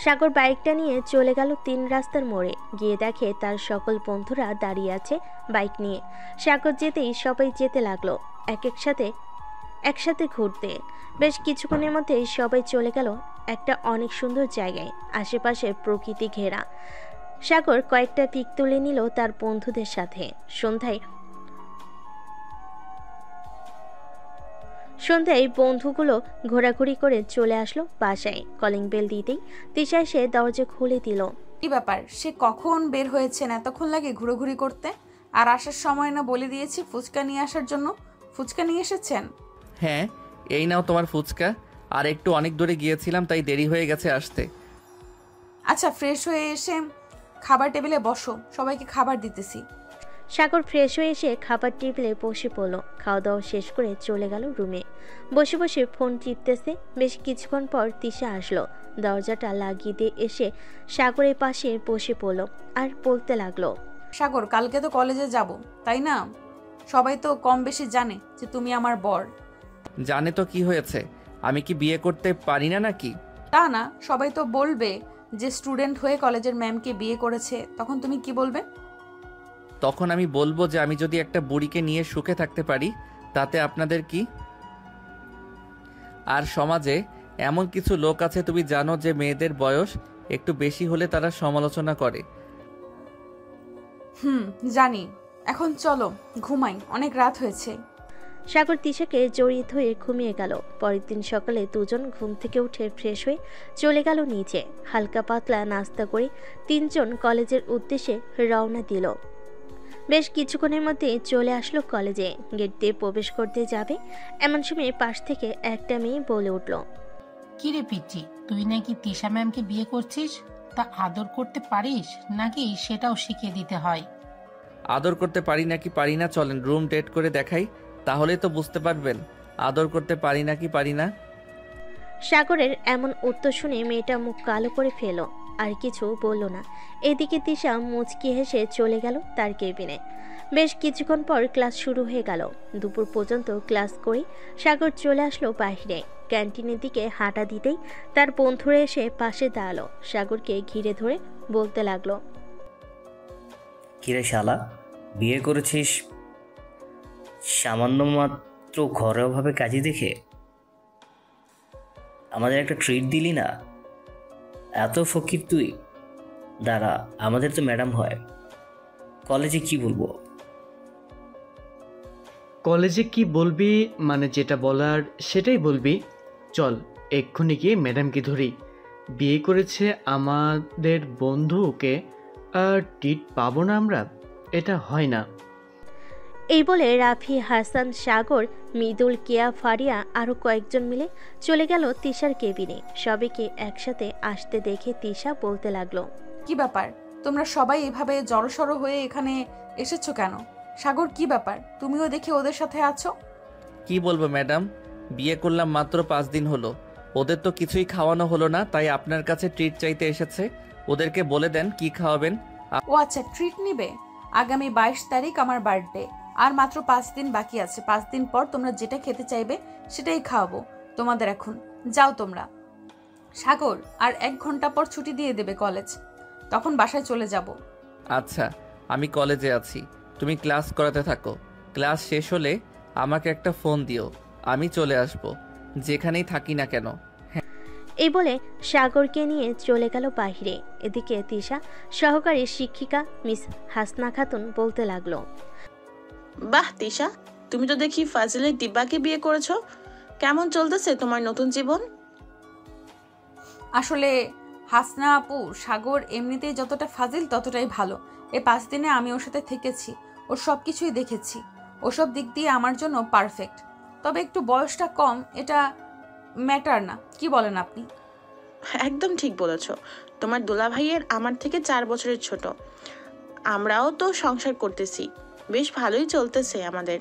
সাগর বাইকটা নিয়ে চলে গেল 3 রাস্তার মোড়ে। গিয়ে দেখে তার সকল বন্ধুরা দাঁড়িয়ে আছে বাইক নিয়ে। সাগর যেতেই সবাই যেতে লাগলো একসাথে ঘুরতে। বেশ কিছুক্ষণের মধ্যেই সবাই চলে গেল একটা অনেক সুন্দর জায়গায়, আশেপাশে প্রকৃতি ঘেরা। সাগর কয়েকটা পিক তুলে নিল তার বন্ধুদের সাথে। সন্ধ্যায় বন্ধুগুলো ঘোরাঘুরি করে চলে আসলো বাসায়। কলিং বেল দিতেই তিশা এসে দরজা খুলে দিল। কি ব্যাপার, সে কখন বের হয়েছেন? এতক্ষণ লাগে ঘুরোঘুরি করতে? আর আসার সময় না বলে দিয়েছি ফুচকা নিয়ে আসার জন্য? ফুচকা নিয়ে এসেছেন? হ্যাঁ, এই নাও তোমার ফুচকা। আর একটু অনেক দূরে গিয়েছিলাম, তাই দেরি হয়ে গেছে আসতে। আচ্ছা, ফ্রেশ হয়ে এসে খাবার টেবিলে বসো, সবাইকে খাবার দিতেছি। সাগর ফ্রেশ হয়ে এসে খাবার টেবিলে বসে পড়ল। খাওয়া দাওয়া শেষ করে চলে গেল রুমে। বসে বসে ফোন টিপতেছে। বেশ কিছুক্ষণ পর তিশা আসলো। দরজাটা লাগিয়ে দিয়ে এসে সাগরের পাশে বসে পড়ল আর বলতে লাগলো, সাগর, কালকে তো কলেজে যাব, তাই না? সবাই তো কম বেশি জানে যে তুমি আমার বর। জানে তো কি হয়েছে? আমি কি বিয়ে করতে পারি না নাকি? তা না, সবাই তো বলবে যে স্টুডেন্ট হয়ে কলেজের ম্যামকে বিয়ে করেছে। তখন তুমি কি বলবে? তখন আমি বলবো যে আমি যদি একটা বুড়িকে নিয়ে সুখে থাকতে পারি তাতে আপনাদের কি? আর সমাজে এমন কিছু লোক আছে, তুমি জানো, যে মেয়েদের বয়স একটু বেশি হলে তারা সমালোচনা করে। জানি। এখন চলো ঘুমাই, অনেক রাত হয়েছে। সাগর তিশাকে জড়িয়ে ধরে ঘুমিয়ে গেল। পরের দিন সকালে দুজন ঘুম থেকে উঠে ফ্রেশ হয়ে চলে গেল নিচে। হালকা পাতলা নাস্তা করে তিনজন কলেজের উদ্দেশ্যে রওনা দিল। বেশ কিছুক্ষণের মধ্যে চলে আসলো কলেজে। গেট দিয়ে প্রবেশ করতে যাবে এমন সময় পাশ থেকে একটা মেয়ে বলে উঠল, কিরে পিচ্চি, তুই নাকি তিশা ম্যামকে বিয়ে করছিস? তা আদর করতে পারিস নাকি সেটাও শিখিয়ে দিতে হয়? আদর করতে পারি নাকি পারি না চলেন রুম ডেট করে দেখাই, তাহলে তো বুঝতে পারবেন আদর করতে পারি নাকি পারি না। সাগরের এমন উত্তর শুনে মেয়েটা মুখ কালো করে ফেল, আর কিছু বলল না। এদিকে তিশা মুচকি হেসে চলে গেল তার কেবিনে। বেশ কিছুক্ষণ পর ক্লাস শুরু হয়ে গেল। দুপুর পর্যন্ত ক্লাস করে সাগর চলে আসলো বাইরে। ক্যান্টিনের দিকে হাঁটা দিতেই তার বন্ধুরা এসে পাশে দাঁড়ালো। সাগরকে ঘিরে ধরে বলতে লাগলো, কিরে শালা, বিয়ে করেছিস সামান্য মাত্র ঘরোয়াভাবে কাজে দেখে? আমাদের একটা ট্রিট দিলি না? এত ফকির তুই? দাঁড়া, আমাদের তো ম্যাডাম হয়, কলেজে কি বলবো? কলেজে কি বলবি মানে যেটা বলার সেটাই বলবি। চল এক্ষুনি গিয়ে ম্যাডামকে ধরি। বিয়ে করেছে আমাদের বন্ধুকে, আর টিট পাবো না আমরা? এটা হয় না। এই বলে রাফি, হাসান, সাগর, মৃদুল, কেয়া, ফারিয়া আরো কয়েকজন মিলে চলে গেল তিশার কেবিনে। সবাইকে একসাথে আসতে দেখে তিশা বলতে লাগলো, কি ব্যাপার, তোমরা সবাই এভাবে জড়সড় হয়ে এখানে এসেছো কেন? সাগর, কি ব্যাপার? তুমিও দেখি ওদের সাথে আছো। কি বলবো ম্যাডাম, বিয়ে করলাম মাত্র 5 দিন হলো, ওদের তো কিছুই খাওয়ানো হলো না, তাই আপনার কাছে ট্রিট চাইতে এসেছে। ওদেরকে বলে দেন কি খাওয়াবেন। ও আচ্ছা, ট্রিট নিবে। আগামী 22 তারিখ আমার বার্থডে, আর মাত্র 5 দিন বাকি আছে। 5 দিন পর তোমরা যেটা খেতে চাইবে সেটাই খাওয়াবো তোমাদের। এখন যাও তোমরা। সাগর, আর 1 ঘন্টা পর ছুটি দিয়ে দেবে কলেজ, তখন বাসায় চলে যাব। আচ্ছা, আমি কলেজে আছি, তুমি ক্লাস করাতে থাকো। ক্লাস শেষ হলে আমাকে একটা ফোন দিও, আমি চলে আসব, যেখানেই থাকি না কেন। এই বলে সাগরকে নিয়ে চলে গেল বাইরে। এদিকে তিশা সহকারী শিক্ষিকা মিস হাসনা খাতুন বলতে লাগলো, বাহ তিশা, তুমি তো দেখি ফাজিলের দিব্যাকে বিয়ে করেছো। কেমন চলতেছে তোমার নতুন জীবন? আসলে হাসনা আপু, সাগর এমনিতেই যতটা ফাজিল ততটাই ভালো। এই 5 দিনে আমি ওর সাথে থেকেছি, ওর সব কিছুই দেখেছি। ওসব দিক দিয়ে আমার জন্য পারফেক্ট। তবে একটু বয়সটা কম, এটা ম্যাটার না। কি বলেন আপনি? একদম ঠিক বলেছো। তোমার দুলাভাইয়ের আমার থেকে 4 বছরের ছোট। আমরাও তো সংসার করতেছি, বেশ ভালোই চলতেছে আমাদের।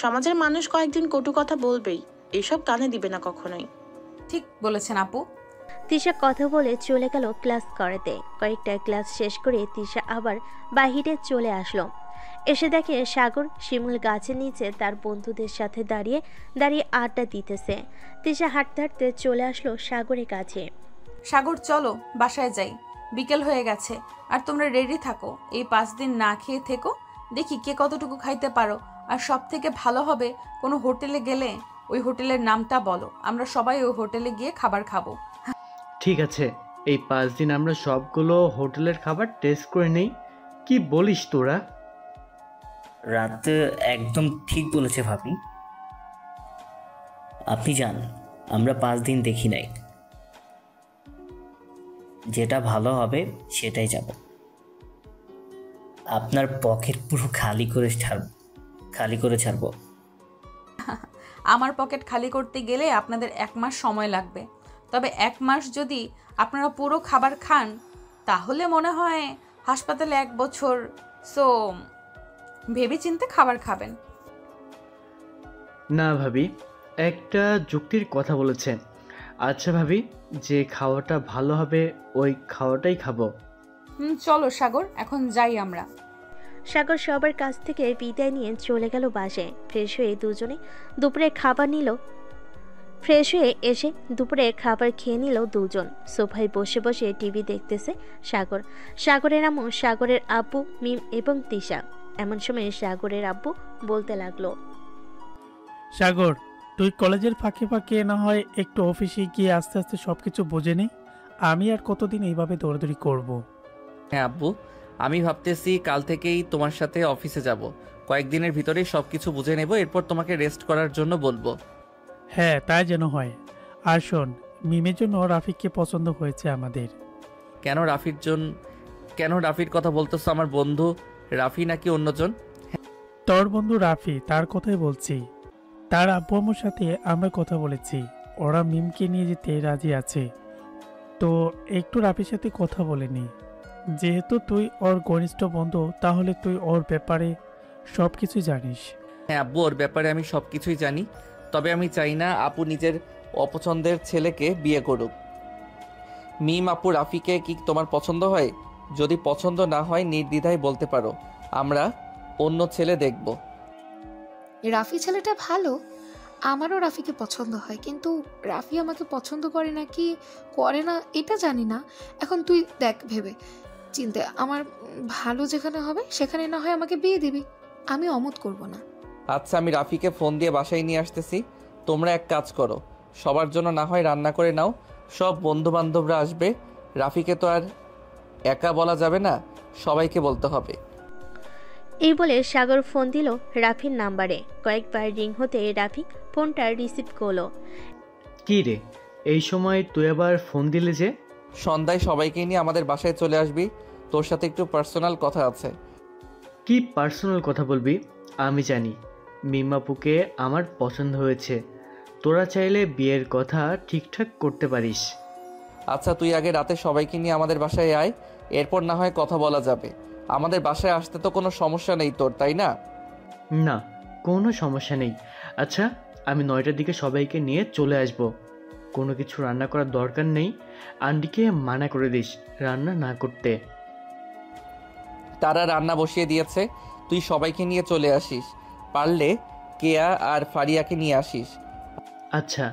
সমাজের মানুষ কয়েকদিন কটু কথা বলবেই, এসব কানে দিবে না কখনোই। ঠিক বলেছেন আপু। তিশা কথা বলে চলে গেল ক্লাস করাতে। কয়েকটা ক্লাস শেষ করে তিশা আবার বাহিরে চলে আসলো। এসে দেখে সাগর শিমুল গাছের নিচে তার বন্ধুদের সাথে দাঁড়িয়ে দাঁড়িয়ে আড্ডা দিতেছে। তিশা হাঁটতে হাঁটতে চলে আসলো সাগরের কাছে। সাগর, চলো বাসায় যাই, বিকেল হয়ে গেছে। আর তোমরা রেডি থাকো, এই 5 দিন না খেয়ে থেকো, দেখি কে কতটুকু খাইতে পারো। আর সব থেকে ভালো হবে কোনো হোটেলে গেলে ওই হোটেলের নামটা বলো, আমরা সবাই ওই হোটেলে গিয়ে খাবার খাবো। ঠিক আছে, এই 5 দিন আমরা সবগুলো হোটেলের খাবার টেস্ট করে নেই। কি বলিস তোরা? রাতে একদম ঠিক বলেছে ভাবি। আপনি যান, আমরা 5 দিন দেখি নাই, যেটা ভালো হবে সেটাই যাব। আপনার পকেট পুরো খালি করে ছাড়বো। আমার পকেট খালি করতে গেলে আপনাদের 1 মাস সময় লাগবে। তবে 1 মাস যদি আপনারা পুরো খাবার খান, তাহলে মনে হয় হাসপাতালে 1 বছর। সো ভেবেচিন্তে খাবার খাবেন। না ভাবি, একটা যুক্তির কথা বলেছেন। আচ্ছা ভাবি, যে খাওয়াটা ভালো হবে ওই খাওয়াটাই খাবো। চলো সাগর, এখন যাই আমরা। সাগর সবার কাছ থেকে বিদায় নিয়ে চলে গেল বাসে। ফ্রেশ হয়ে দুজনে দুপুরে খাবার নিল। ফ্রেশ হয়ে এসে দুপুরে খাবার খেয়ে নিল দুজন। সোফায় বসে বসে টিভি দেখতেছে সাগর। সাগরের আম্মু, সাগরের আব্বু, মিম এবং তিশা। এমন সময় সাগরের আব্বু বলতে লাগলো, সাগর, তুই কলেজের ফাঁকে ফাঁকে না হয় একটু অফিসে গিয়ে আস্তে আস্তে সবকিছু বুঝে নে। আমি আর কতদিন এইভাবে দৌড়াদৌড়ি করব। হ্যাঁ আব্বু, আমি ভাবতেছি কাল থেকেই তোমার সাথে অফিসে যাব। কয়েকদিনের ভিতরেই সব কিছু বুঝে নেব, এরপর তোমাকে রেস্ট করার জন্য বলবো। হ্যাঁ তাই যেন হয়। আর শোন, মিমের জন্য রাফিককে পছন্দ হয়েছে আমাদের। কেন রাফির কথা বলতেছো? আমার বন্ধু রাফি নাকি অন্যজন? তোর বন্ধু রাফি, তার কথাই বলছি। তার আব্বু আম্মুর সাথে আমরা কথা বলেছি, ওরা মিমকে নিয়ে যেতে রাজি আছে। তো একটু রাফির সাথে কথা বলে নি। যেহেতু তুই ওর ঘনিষ্ঠ বন্ধু, তাহলে তুই ওর ব্যাপারে সব কিছু জানিস। হ্যাঁ আব্বু, ওর ব্যাপারে আমি সব কিছুই জানি। তবে আমি চাই না আপু নিজের অপছন্দের ছেলেকে বিয়ে করুক। মিম আপু, রাফিকে কি তোমার পছন্দ হয়? যদি পছন্দ না হয় নির্দ্বিধায় বলতে পারো, আমরা অন্য ছেলে দেখব। রাফি ছেলেটা ভালো, আমারও রাফিকে পছন্দ হয়, কিন্তু রাফি আমাকে পছন্দ করে না কি করে না এটা জানি না। এখন তুই দেখ ভেবে চিন্তে, আমার ভালো যেখানে হবে সেখানে না হয় আমাকে বিয়ে দিবি, আমি অমত করব না। আচ্ছা, আমি রাফিকে ফোন দিয়ে বাসায় নিয়ে আসতেছি। তোমরা এক কাজ করো, সবার জন্য না হয় রান্না করে নাও, সব বন্ধু বান্ধবরা আসবে। রাফিকে তো আর একা বলা যাবে না, সবাইকে বলতে হবে। এই বলে সাগর ফোন দিল রাফির নাম্বারে। কয়েকবার রিং হতে রাফি ফোনটা রিসিভ করলো। কি রে, এই সময় তুই আবার ফোন দিলে যে? সন্ধ্যায় সবাইকে নিয়ে আমাদের বাসায় চলে আসবি, তোর সাথে একটু পার্সোনাল কথা আছে। কি পার্সোনাল কথা বলবি? আমি জানি মিমাপুকে আমার পছন্দ হয়েছে, তোরা চাইলে বিয়ের কথা ঠিকঠাক করতে পারিস। আচ্ছা, তুই আগে রাতে সবাইকে নিয়ে আমাদের বাসায় আয়, এরপর না হয় কথা বলা যাবে। আমাদের বাসায় আসতে তো কোনো সমস্যা নেই তোর, তাই না? না, কোনো সমস্যা নেই। আচ্ছা, আমি 9টার দিকে সবাইকে নিয়ে চলে আসব। কোনো কিছু রান্না করার দরকার নেই, আন্টিকে মানা করে দিস রান্না না করতে। তারা রান্না বসিয়ে দিয়েছে, তুই সবাইকে নিয়ে চলে আসিস। পারলে কেয়া আর ফারিয়াকে নিয়ে আসিস। আচ্ছা,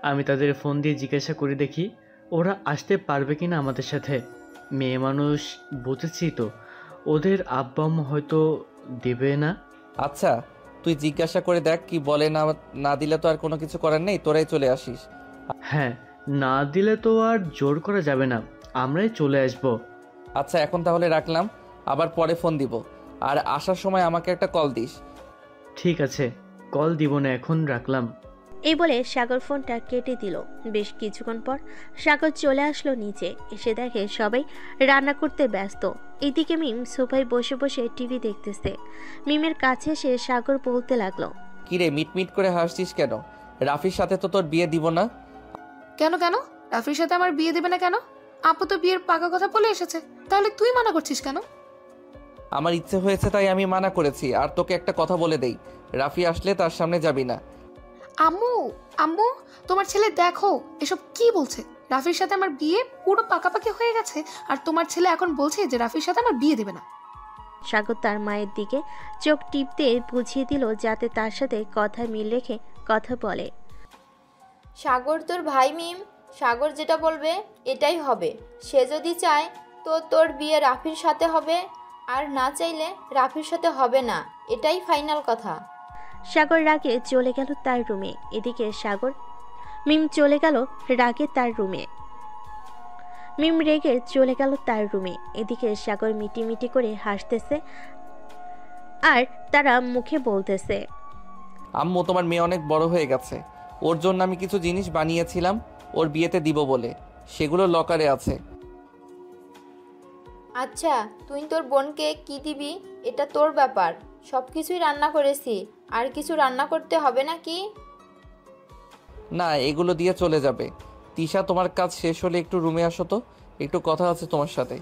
আমি তাদের ফোন দিয়ে জিজ্ঞাসা করে দেখি ওরা আসতে পারবে কিনা আমাদের সাথে। মেয়ে মানুষ বুঝেছি তো, ওদের আব্বা আম্মা হয়তো দেবে না। আচ্ছা, তুই জিজ্ঞাসা করে দেখ কি বলে। না দিলে তো আর কোনো কিছু করার নেই, তোরাই চলে আসিস। হ্যাঁ, না দিলে তো আর জোর করা যাবে না, আমরাই চলে আসব। আচ্ছা, এখন তাহলে রাখলাম, আবার পরে ফোন দিব। আর আসার সময় আমাকে একটা কল দিস। ঠিক আছে, কল দিব না, এখন রাখলাম। এই বলে সাগর ফোনটা কেটে দিল। বেশ কিছুক্ষণ পর সাগর চলে আসলো নিচে, এসে দেখে সবাই রান্না করতে ব্যস্ত। এদিকে মিম সোফায় বসে বসে টিভি দেখতেছে। মিমের কাছে এসে সাগর বলতে লাগলো, কিরে মিটমিট করে হাসছিস কেন? রাফির সাথে তো তোর বিয়ে দিব না। কেন কেন রাফির সাথে আমার বিয়ে দেবে না কেন? আপু তো বিয়ের পাকা কথা বলে এসেছে, তাহলে তুই মানা করছিস কেন? আমার ইচ্ছে হয়েছে তাই আমি মানা করেছি। আর তোকে একটা কথা বলে দেই, রাফি আসলে তার সামনে যাবি না। আম্মু আম্মু, তোমার ছেলে দেখো এসব কি বলছে। রাফির সাথে আমার বিয়ে পুরো পাকাপাকি হয়ে গেছে, আর তোমার ছেলে এখন বলছে যে রাফির সাথে আমার বিয়ে দেবে না। সাগর তার মায়ের দিকে চোখ টিপতে বুঝিয়ে দিল যাতে তার সাথে কথা মিল রেখে কথা বলে। সাগর তোর ভাই মিম, সাগর যেটা বলবে এটাই হবে। সে যদি চায় তো তোর বিয়ে রাফির সাথে হবে, আর না চাইলে রাফির সাথে হবে না, এটাই ফাইনাল কথা। সাগর রাগে চলে গেল তার রুমে। এদিকে মিম চলে গেল রাগে তার রুমে। মিম রেগে চলে গেল তার রুমে। এদিকে সাগর মিটিমিটি করে হাসতেছে, আর তারা মুখে বলতেছে, আম্মু, তোমার মেয়ে অনেক বড় হয়ে গেছে। ওর জন্য আমি কিছু জিনিস বানিয়েছিলাম ওর বিয়েতে দিব বলে, সেগুলো লকারে আছে। আচ্ছা, তুই তোর বোনকে কি দিবি এটা তোর ব্যাপার। সব কিছুই রান্না করেছি, আর কিছু রান্না করতে হবে না কি? না, এগুলো দিয়ে চলে যাবে। তিশা, তোমার কাজ শেষ হলে একটু রুমে আসো তো, একটু কথা আছে তোমার সাথে।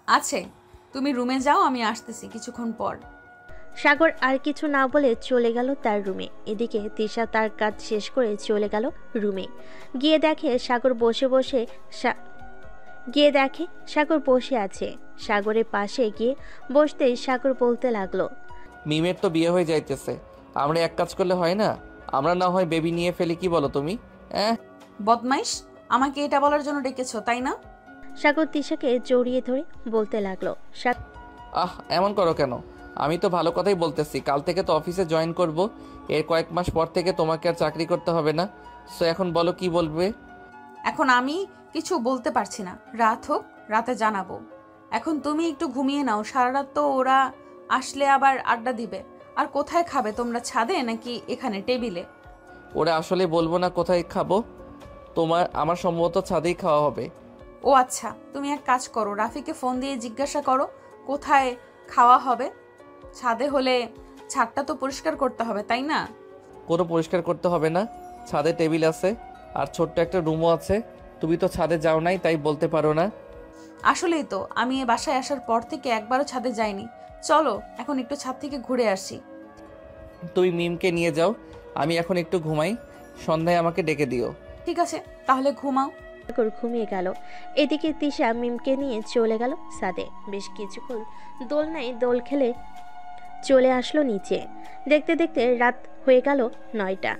আছে, তুমি রুমে যাও, আমি আসতেছি কিছুক্ষণ পর। সাগর আর কিছু না বলে চলে গেল তার রুমে। এদিকে তিশা তার কাজ শেষ করে চলে গেল রুমে। গিয়ে দেখে সাগর বসে আছে। সাগরের পাশে গিয়ে বসতেই সাগর বলতে লাগলো, মিমের তো বিয়ে হয়ে যাইতেছে, আমরা এক কাজ করলে হয় না? আমরা না হয় বেবি নিয়ে ফেলি, কি বলো তুমি? বদমাইশ, আমাকে এটা বলার জন্য ডেকেছো তাই না? সাগর তিশাকে জড়িয়ে ধরে বলতে লাগলো, এমন করো কেন? আমি তো ভালো কথাই বলতেছি। কাল থেকে তো অফিসে জয়েন করব, এর কয়েক মাস পর থেকে তোমাকে আর চাকরি করতে হবে না। সো এখন বলো কি বলবে? এখন আমি কিছু বলতে পারছি না, রাত হোক, রাতে জানাবো। এখন তুমি একটু ঘুমিয়ে নাও, সারা রাত তো ওরা আসলে আবার আড্ডা দিবে। আর কোথায় খাবে তোমরা, ছাদে নাকি এখানে টেবিলে? ওরা আসলে বলবো না কোথায় খাবো, আমার সম্ভবত ছাদেই খাওয়া হবে। ও আচ্ছা, তুমি এক কাজ করো, রাফিকে ফোন দিয়ে জিজ্ঞাসা করো কোথায় খাওয়া হবে। ছাদে হলে ছাদটা তো পরিষ্কার করতে হবে, তাই না? কোনো পরিষ্কার করতে হবে না, ছাদে টেবিল আছে আর ছোট্ট একটা রুমও আছে। তুমি তো ছাদে যাও নাই, তাই বলতে পারো না। আসলেই তো, আমি এ বাসায় আসার পর থেকে একবারও ছাদে যাইনি। চলো এখন একটু ছাদ থেকে ঘুরে আসি। তুমি মিমকে নিয়ে যাও, আমি এখন একটু ঘুমাই, সন্ধ্যায় আমাকে ডেকে দিও। ঠিক আছে, তাহলে ঘুমাও। সাগর ঘুমিয়ে গেল। এদিকে তিশা মিমকে নিয়ে চলে গেল ছাদে। বেশ কিছুক্ষণ দোলনায় দোল খেলে চলে আসলো নিচে। দেখতে দেখতে রাত হয়ে গেল 9টা।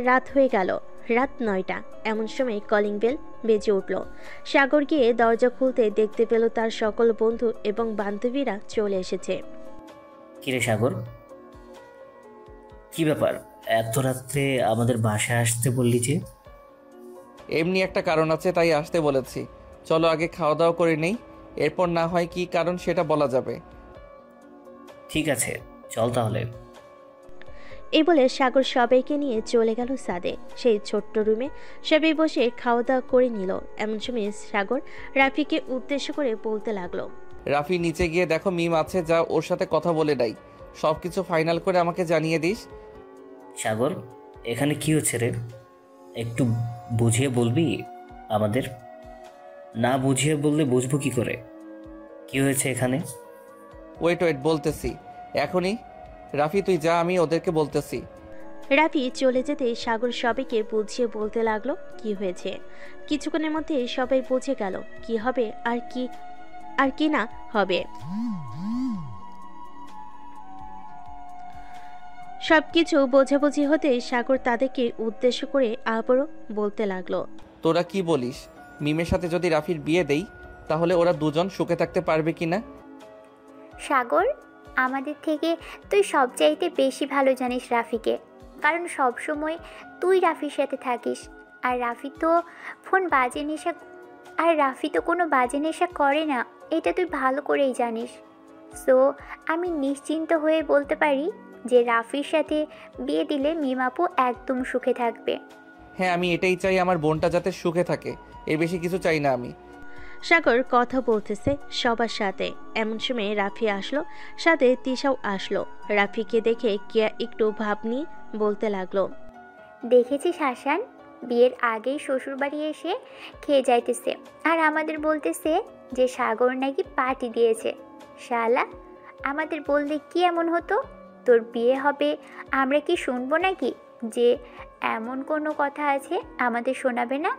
রাত হয়ে গেল রাত 9টা। এমন সময় কলিং বেল বেজে উঠল। সাগর গিয়ে দরজা খুলতে দেখতে পেল তার সকল বন্ধু এবং বান্ধবীরা চলে এসেছে। কিরে সাগর, কি ব্যাপার এত রাত্রে আমাদের বাসায় আসতে বললি যে? এমনি একটা কারণ আছে, তাই আসতে বলেছি। চলো আগে খাওয়া দাওয়া করে নেই, এরপর না হয় কি কারণ সেটা বলা যাবে। ঠিক আছে, চল তাহলে। এই বলে সাগর সবাইকে নিয়ে চলে গেল ছাদে। সেই ছোট্ট রুমে সবাই বসে খাওয়া দাওয়া করে নিল। এমন সময় সাগর রাফিকে উদ্দেশ্য করে বলতে লাগলো, রাফি নিচে গিয়ে দেখো মিম আছে, যা ওর সাথে কথা বলে নাই, সব কিছু ফাইনাল করে আমাকে জানিয়ে দিস। সাগর, এখানে কি হচ্ছে রে? একটু বুঝিয়ে বলবি আমাদের? না বুঝিয়ে বললে বুঝবো কি করে? কি হয়েছে এখানে? ওয়েট বলতেছি এখনই। রাফি তুই যা, আমি ওদেরকে বলতেছি। রাফি চলে যেতে সাগর সবাইকে বুঝিয়ে বলতে লাগলো কি হয়েছে। কিছুক্ষণের মধ্যে সবাই বুঝে গেল কি হবে আর কি না হবে। সবকিছু বোঝাবুঝি হতে সাগর তাদেরকে উদ্দেশ্য করে আবারও বলতে লাগলো, তোরা কি বলিস, মিমের সাথে যদি রাফির বিয়ে দেই তাহলে ওরা দুজন সুখে থাকতে পারবে কিনা? সাগর, আমাদের থেকে তুই সবচাইতে বেশি ভালো জানিস রাফিকে, কারণ সব সময় তুই রাফির সাথে থাকিস। আর রাফি তো কোনো বাজে নেশা করে না, এটা তুই ভালো করেই জানিস। সো আমি নিশ্চিন্ত হয়ে বলতে পারি যে রাফির সাথে বিয়ে দিলে মিমাপু একদম সুখে থাকবে। হ্যাঁ, আমি এটাই চাই, আমার বোনটা যাতে সুখে থাকে, এর বেশি কিছু চাই না আমি। সাগর কথা বলতেছে সবার সাথে। এমন সময় রাফি আসলো, সাথে তিশাও আসলো। রাফিকে দেখে কিয়া একটু ভাব নিয়ে বলতে লাগলো, দেখেছিস হাসান, বিয়ের আগেই শ্বশুরবাড়ি এসে খেয়ে যাইতেছে আর আমাদের বলতেছে যে সাগর নাকি পার্টি দিয়েছে। শালা, আমাদের বললে কি এমন হতো? তোর বিয়ে হবে, আমরা কি শুনবো নাকি যে এমন কোনো কথা আছে আমাদের শোনাবে না?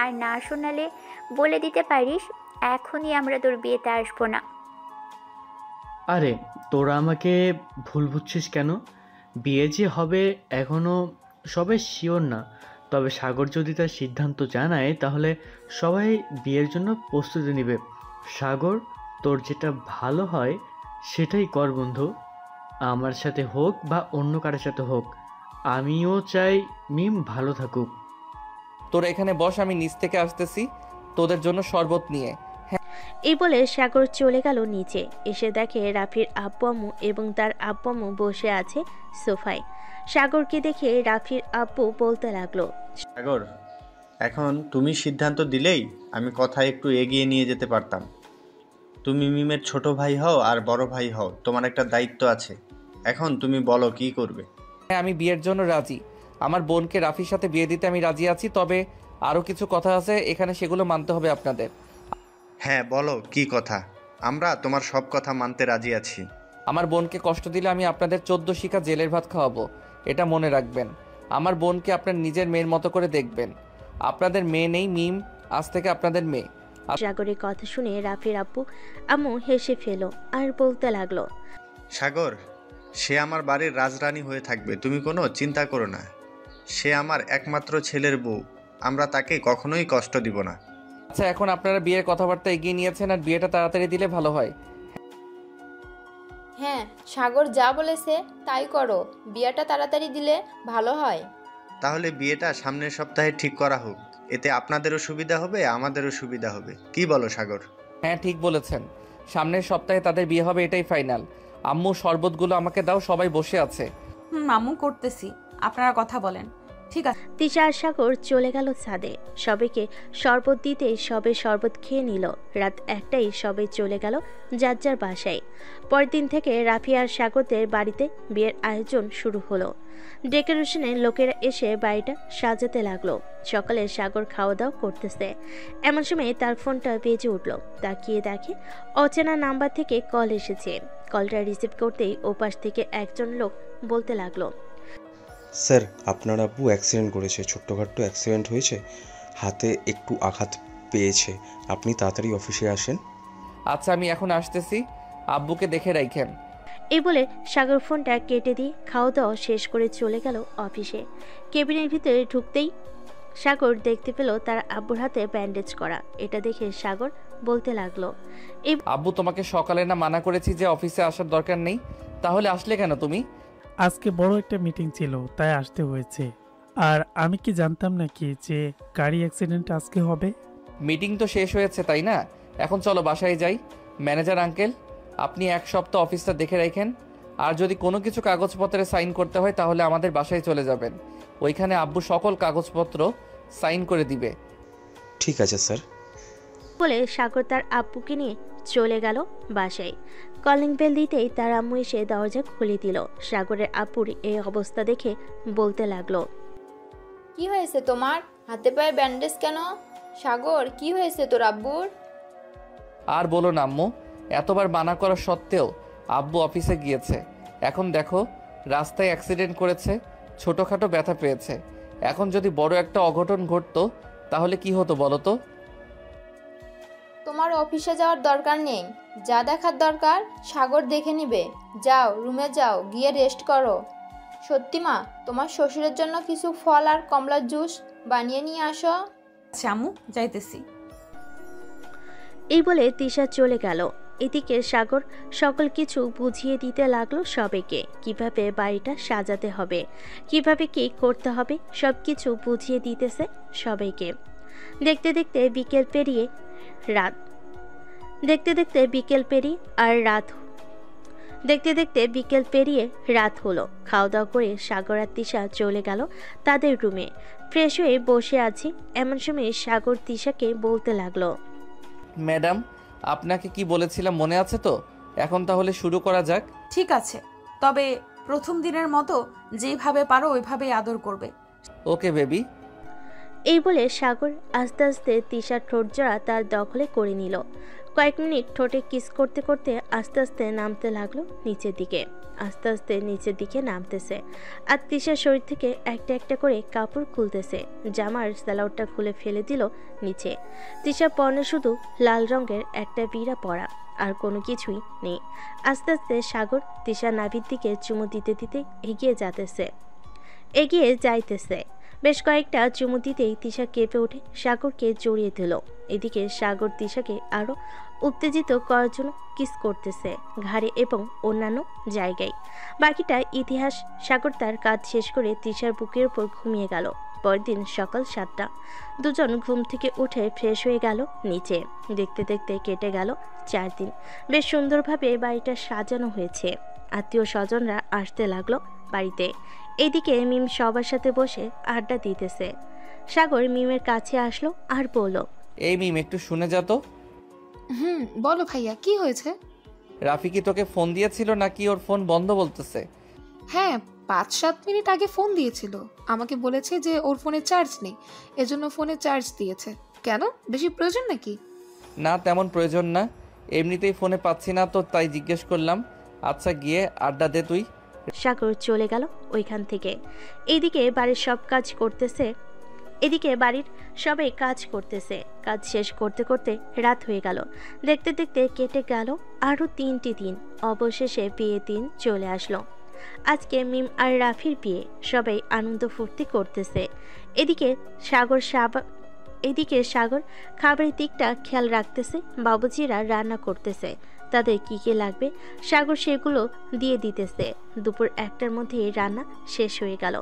আর না শোনালে বলে দিতে পারিস এখনই আমরা তোর বিয়েতে আসবো না। আরে তোরা আমাকে ভুল বুঝছিস কেন? বিয়ে যে হবে এখনো সবাই শিওর না, তবে সাগর যদি তার সিদ্ধান্ত জানায় তাহলে সবাই বিয়ের জন্য প্রস্তুতি নেবে। সাগর, তোর যেটা ভালো হয় সেটাই কর বন্ধু, আমার সাথে হোক বা অন্য কারোর সাথে হোক। আমিও চাই মিম ভালো থাকুক। তোরা এখানে বস, আমি নিচ থেকে আসতেছি তোদের জন্য শরবত নিয়ে। এই বলে সাগর চলে গেল নিচে। এসে দেখে রাফির আব্বু আম্মু এবং তার আব্বু আম্মু বসে আছে সোফায়। সাগরকে দেখে রাফির আব্বু বলতে লাগলো, সাগর, এখন তুমি সিদ্ধান্ত দিলেই আমি কথা একটু এগিয়ে নিয়ে যেতে পারতাম। তুমি মিমের ছোট ভাই হও আর বড় ভাই হও, তোমার একটা দায়িত্ব আছে। এখন তুমি বলো কি করবে। হ্যাঁ, আমি বিয়ের জন্য রাজি। আমার বোনকে রাফির সাথে বিয়ে দিতে আমি রাজি আছি, তবে আরও কিছু কথা আছে এখানে, সেগুলো মানতে হবে আপনাদের। হ্যাঁ বলো কি কথা, আমরা তোমার সব কথা মানতে রাজি আছি। আমার বোনকে কষ্ট দিলে আমি আপনাদের 14 শিখা জেলের ভাত খাওয়াবো, এটা মনে রাখবেন। আমার বোনকে আপনার নিজের মেয়ের মতো করে দেখবেন। আপনাদের মেয়ে নেই, মিম আজ থেকে আপনাদের মেয়ে। সাগরের কথা শুনে রাফির আব্বু আম্মু হেসে ফেল আর বলতে লাগলো, সাগর, সে আমার বাড়ির রাজরানী হয়ে থাকবে, তুমি কোনো চিন্তা করো না। সে আমার একমাত্র ছেলের বউ, আমরা তাকে কখনোই কষ্ট দিব না। আচ্ছা, এখন আপনারা বিয়ের কথাবার্তা এগিয়ে নিয়েছেন আর বিয়েটা তাড়াতাড়ি দিলে ভালো হয়। হ্যাঁ, সাগর যা বলেছে তাই করো, বিয়েটা তাড়াতাড়ি দিলে ভালো হয়। তাহলে বিয়েটা সামনের সপ্তাহে ঠিক করা হোক। এতে আপনাদেরও সুবিধা হবে, আমাদেরও সুবিধা হবে। কি বলো সাগর? হ্যাঁ, ঠিক বলেছেন। সামনের সপ্তাহে তাদের বিয়ে হবে, এটাই ফাইনাল। আম্মু, শরবতগুলো আমাকে দাও, সবাই বসে আছে। আম্মু করতেছি, আপনারা কথা বলেন। ঠিক আছে। তিশা আর সাগর চলে গেল ছাদে। সবাইকে শরবত দিতে সবে শরবত খেয়ে নিল। রাত 1টায় সবে চলে গেল যার যার বাসায়। পরের দিন থেকে রাফি আর সাগরদের বাড়িতে বিয়ের আয়োজন শুরু হলো। ডেকোরেশনের লোকেরা এসে বাড়িটা সাজাতে লাগলো। সকালে সাগর খাওয়া দাওয়া করতেছে, এমন সময় তার ফোনটা বেজে উঠল। তাকিয়ে দেখে অচেনা নাম্বার থেকে কল এসেছে। কলটা রিসিভ করতেই ওপাশ থেকে একজন লোক বলতে লাগলো, স্যার, আপনার আব্বু অ্যাক্সিডেন্ট করেছে, ছোট্টখাট্টো অ্যাক্সিডেন্ট হয়েছে, হাতে একটু আঘাত পেয়েছে, আপনি তাড়াতাড়ি অফিসে আসেন। আচ্ছা, আমি এখন আসতেছি, আব্বুকে দেখে রাখেন। এই বলে সাগর ফোনটা কেটে দিয়ে খাওয়া দাওয়া শেষ করে চলে গেল অফিসে। কেবিনের ভিতরে ঢুকতেই সাগর দেখতে পেল তার আব্বুর হাতে ব্যান্ডেজ করা। এটা দেখে সাগর বলতে লাগলো, আব্বু, তোমাকে সকালে না মানা করেছি যে অফিসে আসার দরকার নেই, তাহলে আসলে কেন তুমি? আজকে বড় একটা মিটিং ছিল, তাই আসতে হয়েছে। আর আমি কি জানতাম নাকি যে গাড়ি অ্যাক্সিডেন্ট আজকে হবে? মিটিং তো শেষ হয়েছে, তাই না? এখন চলো বাসায় যাই। ম্যানেজার আঙ্কেল, আপনি 1 সপ্তাহ অফিসটা দেখে রাখেন, আর যদি কোনো কিছু কাগজপত্রে সাইন করতে হয় তাহলে আমাদের বাসায় চলে যাবেন। ওইখানে আব্বু সকল কাগজপত্র সাইন করে দিবে। ঠিক আছে স্যার। বলে সাগর তার আব্বুকে নিয়ে চলে গেল বাসায়। কলিং বেল দিতেই তার আম্মু এসে দরজা খুলে দিল। সাগরের আব্বুর এই অবস্থা দেখে বলতে লাগলো, কি হয়েছে তোমার? হাতে পায়ে ব্যান্ডেজ কেন? সাগর, কি হয়েছে তোর আব্বুর? আর বলো না আম্মু, এতবার মানা করা সত্ত্বেও আব্বু অফিসে গিয়েছে। এখন দেখো, রাস্তায় অ্যাক্সিডেন্ট করেছে, ছোটোখাটো ব্যথা পেয়েছে। এখন যদি বড় একটা অঘটন ঘটতো তাহলে কি হতো বলো তো? তোমার অফিসে যাওয়ার দরকার নেই, যা দেখার দরকার সাগর দেখে নিবে। যাও, রুমে যাও, গিয়ে রেস্ট করো। সত্যি মা, তোমার শ্বশুরের জন্য কিছু ফল আর কমলার জুস বানিয়ে নিয়ে আসো। আচ্ছা আম্মু, যাইতেছি। এই বলে তিশা চলে গেল। এদিকে সাগর সকল কিছু বুঝিয়ে দিতে লাগলো সবাইকে, কিভাবে বাড়িটা সাজাতে হবে, কিভাবে কি করতে হবে, সব কিছু বুঝিয়ে দিতেছে সবাইকে। দেখতে দেখতে বিকেল পেরিয়ে রাত হলো। খাওয়া দাওয়া করে সাগর আর তিশা চলে গেল তাদের রুমে। ফ্রেশ হয়ে বসে আছি, এমন সময় সাগর তিশাকে বলতে লাগলো, ম্যাডাম, আপনাকে কি বলেছিলাম মনে আছে তো? এখন তাহলে শুরু করা যাক। ঠিক আছে, তবে প্রথম দিনের মতো যেভাবে পারো ওইভাবেই আদর করবে। Okay baby. এই বলে সাগর আস্তে আস্তে তিশার ঠোঁট জোড়া তার দখলে করে নিল। কয়েক মিনিট ঠোঁটে কিস করতে করতে আস্তে আস্তে নামতে লাগলো নিচের দিকে। আস্তে আস্তে নিচের দিকে নামতেছে, আর তিশার শরীর থেকে একটা একটা করে কাপড় খুলতেছে। জামার স্যালাউটটা খুলে ফেলে দিল নিচে। তিশার পরনে শুধু লাল রঙের একটা বিড়া পরা, আর কোনো কিছুই নেই। আস্তে আস্তে সাগর তিশার নাভির দিকে চুমু দিতে দিতে এগিয়ে যাইতেছে। বেশ কয়েকটা চুমু দিতেই তিশা কেঁপে উঠে সাগরকে জড়িয়ে দিল। এদিকে সাগর তিশাকে আরো উত্তেজিত করার জন্য কিস করতেছে ঘাড়ে এবং অন্যান্য জায়গায়। বাকিটা ইতিহাস। সাগর তার কাজ শেষ করে তিশার বুকের উপর ঘুমিয়ে গেল। পরের দিন সকাল 7টা। দুজন ঘুম থেকে উঠে ফ্রেশ হয়ে গেল নিচে। দেখতে দেখতে কেটে গেল 4 দিন। বেশ সুন্দরভাবে বাড়িটা সাজানো হয়েছে। আত্মীয় স্বজনরা আসতে লাগলো বাড়িতে। এদিকে মিম সবার সাথে বসে আড্ডা দিতেছে। সাগর মিমের কাছে আসলো আর বলল, এই মিম, একটু শুনে যা তো। বলো ভাইয়া, কি হয়েছে? রাফি কি তোকে ফোন দিয়েছিল নাকি ওর ফোন বন্ধ বলতেছে? হ্যাঁ, 5-7 মিনিট আগে ফোন দিয়েছিল। আমাকে বলেছে যে ওর ফোনে চার্জ নেই, এজন্য ফোনে চার্জ দিয়েছে। কেন, বেশি প্রয়োজন নাকি? না, তেমন প্রয়োজন না, এমনিতেই ফোনে পাচ্ছি না তো, তাই জিজ্ঞেস করলাম। আচ্ছা, গিয়ে আড্ডা দে তুই। সাগর চলে গেল ওইখান থেকে। এদিকে বাড়ির সবাই কাজ করতেছে। কাজ শেষ করতে করতে রাত হয়ে গেল। দেখতে দেখতে কেটে গেল আরো 3টি দিন। অবশেষে বিয়ের দিন চলে আসলো। আজকে মিম আর রাফির বিয়ে। সবাই আনন্দ ফুর্তি করতেছে। এদিকে সাগর খাবারের দিকটা খেয়াল রাখতেছে। বাবুজিরা রান্না করতেছে। তাদের কি কি লাগবে সাগর সেগুলো দিয়ে দিতেছে। দুপুর 1টার মধ্যেই রান্না শেষ হয়ে গেল।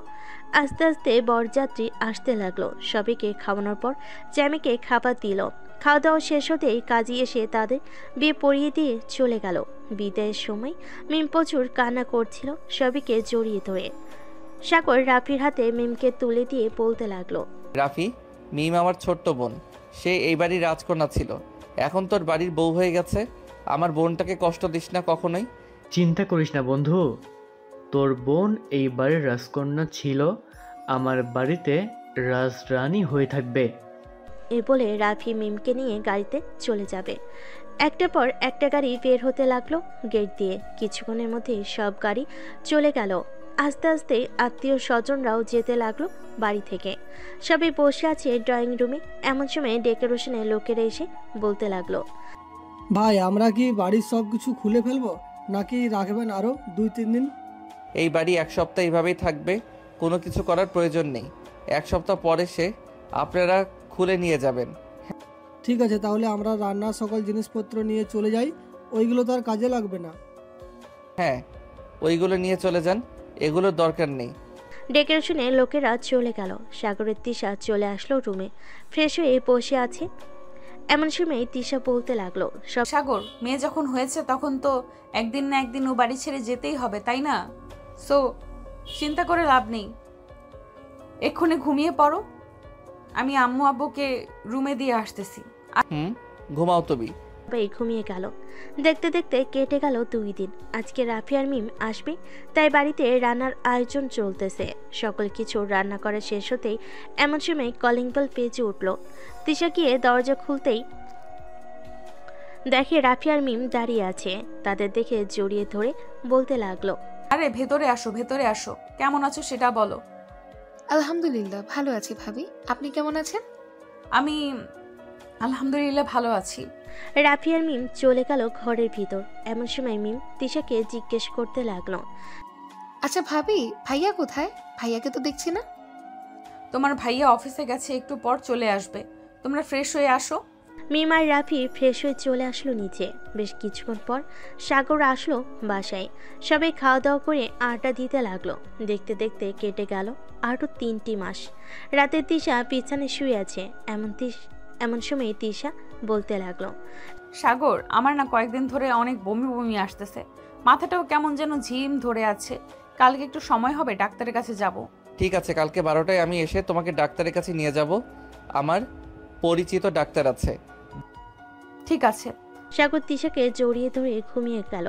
আস্তে আস্তে বরযাত্রী আসতে লাগলো। সবাইকে খাওয়ানোর পর জ্যামিকে খাবার দিল। খাওয়া দাওয়া শেষ হতেই কাজী এসে তাদের বিয়ে পড়িয়ে দিয়ে চলে গেল। বিদায়ের সময় মিম প্রচুর কান্না করছিল সবাইকে জড়িয়ে ধরে। সাগর রাফির হাতে মিমকে তুলে দিয়ে বলতে লাগলো, রাফি, মিম আমার ছোট্ট বোন। সে এই বাড়ির রাজকন্যা ছিল, এখন তোর বাড়ির বউ হয়ে গেছে। আমার বোনটাকে কষ্ট দিস না কখনোই। চিন্তা করিস না বন্ধু, তোর বোন এই বাড়ির রাজকন্যা ছিল, আমার বাড়িতে রাজরানী হয়ে থাকবে। এ বলে রাফি মিমকে নিয়ে গাড়িতে চলে যাবে। একটার পর একটা গাড়ি বের হতে লাগলো গেট দিয়ে। কিছুক্ষণের মধ্যেই সব গাড়ি চলে গেল। আস্তে আস্তে আত্মীয় স্বজনরাও যেতে লাগলো বাড়ি থেকে। সবাই বসে আছে ড্রয়িং রুমে। এমন সময় ডেকোরেশনের লোকেরা এসে বলতে লাগলো, ভাই আমরা কি বাড়ির সব কিছু খুলে ফেলবো নাকি রাখবেন আরো 2-3 দিন? এই বাড়ি 1 সপ্তাহ এইভাবেই থাকবে, কোনো কিছু করার প্রয়োজন নেই। 1 সপ্তাহ পরে সে আপনারা খুলে নিয়ে যাবেন। ঠিক আছে, তাহলে আমরা রান্নার সকল জিনিসপত্র নিয়ে চলে যাই, ওইগুলো তো আর কাজে লাগবে না। হ্যাঁ, ওইগুলো নিয়ে চলে যান, এগুলোর দরকার নেই। ডেকোরেশনের লোকেরা চলে গেল। সাগরের তিশা চলে আসলো রুমে, ফ্রেশ হয়ে বসে আছে। এমন সময় তিশা বলতে লাগলো, সাগর, মেয়ে যখন হয়েছে তখন তো একদিন না একদিন ও বাড়ি ছেড়ে যেতেই হবে, তাই না? সো চিন্তা করে লাভ নেই, এক্ষুনি ঘুমিয়ে পড়ো। আমি আম্মু আব্বুকে রুমে দিয়ে আসতেছি। ঘুমাও তুমি। সবাই ঘুমিয়ে গেল। দেখতে দেখতে কেটে গেল 2 দিন। আজকে রাফি আর মিম আসবে, তাই বাড়িতে রান্নার আয়োজন চলতেছে। সকল কিছু রান্না করা শেষ হতেই এমন সময় কলিং বেল বেজে উঠল। তিশা গিয়ে দরজা খুলতেই দেখে রাফি আর মিম দাঁড়িয়ে আছে। তাদের দেখে জড়িয়ে ধরে বলতে লাগলো, আরে ভেতরে আসো, ভেতরে আসো। কেমন আছো সেটা বলো। আলহামদুলিল্লাহ ভালো আছি ভাবি, আপনি কেমন আছেন? আমি আলহামদুলিল্লাহ ভালো আছি। রাফি আর মিম চলে গেল ঘরের ভিতর। এমন সময় মিম তিশাকে জিজ্ঞেস করতে লাগলো, আচ্ছা ভাবি, ভাইয়া কোথায়? ভাইয়াকে তো দেখছি না। তোমার ভাইয়া অফিসে গেছে, একটু পর চলে আসবে। তোমরা ফ্রেশ হয়ে আসো। মিম আর রাফি ফ্রেশ হয়ে চলে আসলো নিচে। বেশ কিছুক্ষণ পর সাগর আসলো বাসায়। সবাই খাওয়া দাওয়া করে আড্ডা দিতে লাগলো। দেখতে দেখতে কেটে গেল আরও 3টি মাস। রাতে তিশা বিছানায় শুয়ে আছে। এমন সময় তিশা বলতে লাগলো, সাগর, আমার না কয়েকদিন ধরে অনেক বমি বমি আসতেছে, মাথাটাও কেমন যেন ঝিম ধরে আছে। কালকে একটু সময় হবে, ডাক্তারের কাছে যাব। ঠিক আছে, কালকে 12টায় আমি এসে তোমাকে ডাক্তারের কাছে নিয়ে যাব। আমার পরিচিত ডাক্তার আছে। ঠিক আছে। সাগর তিশাকে জড়িয়ে ধরে ঘুমিয়ে গেল।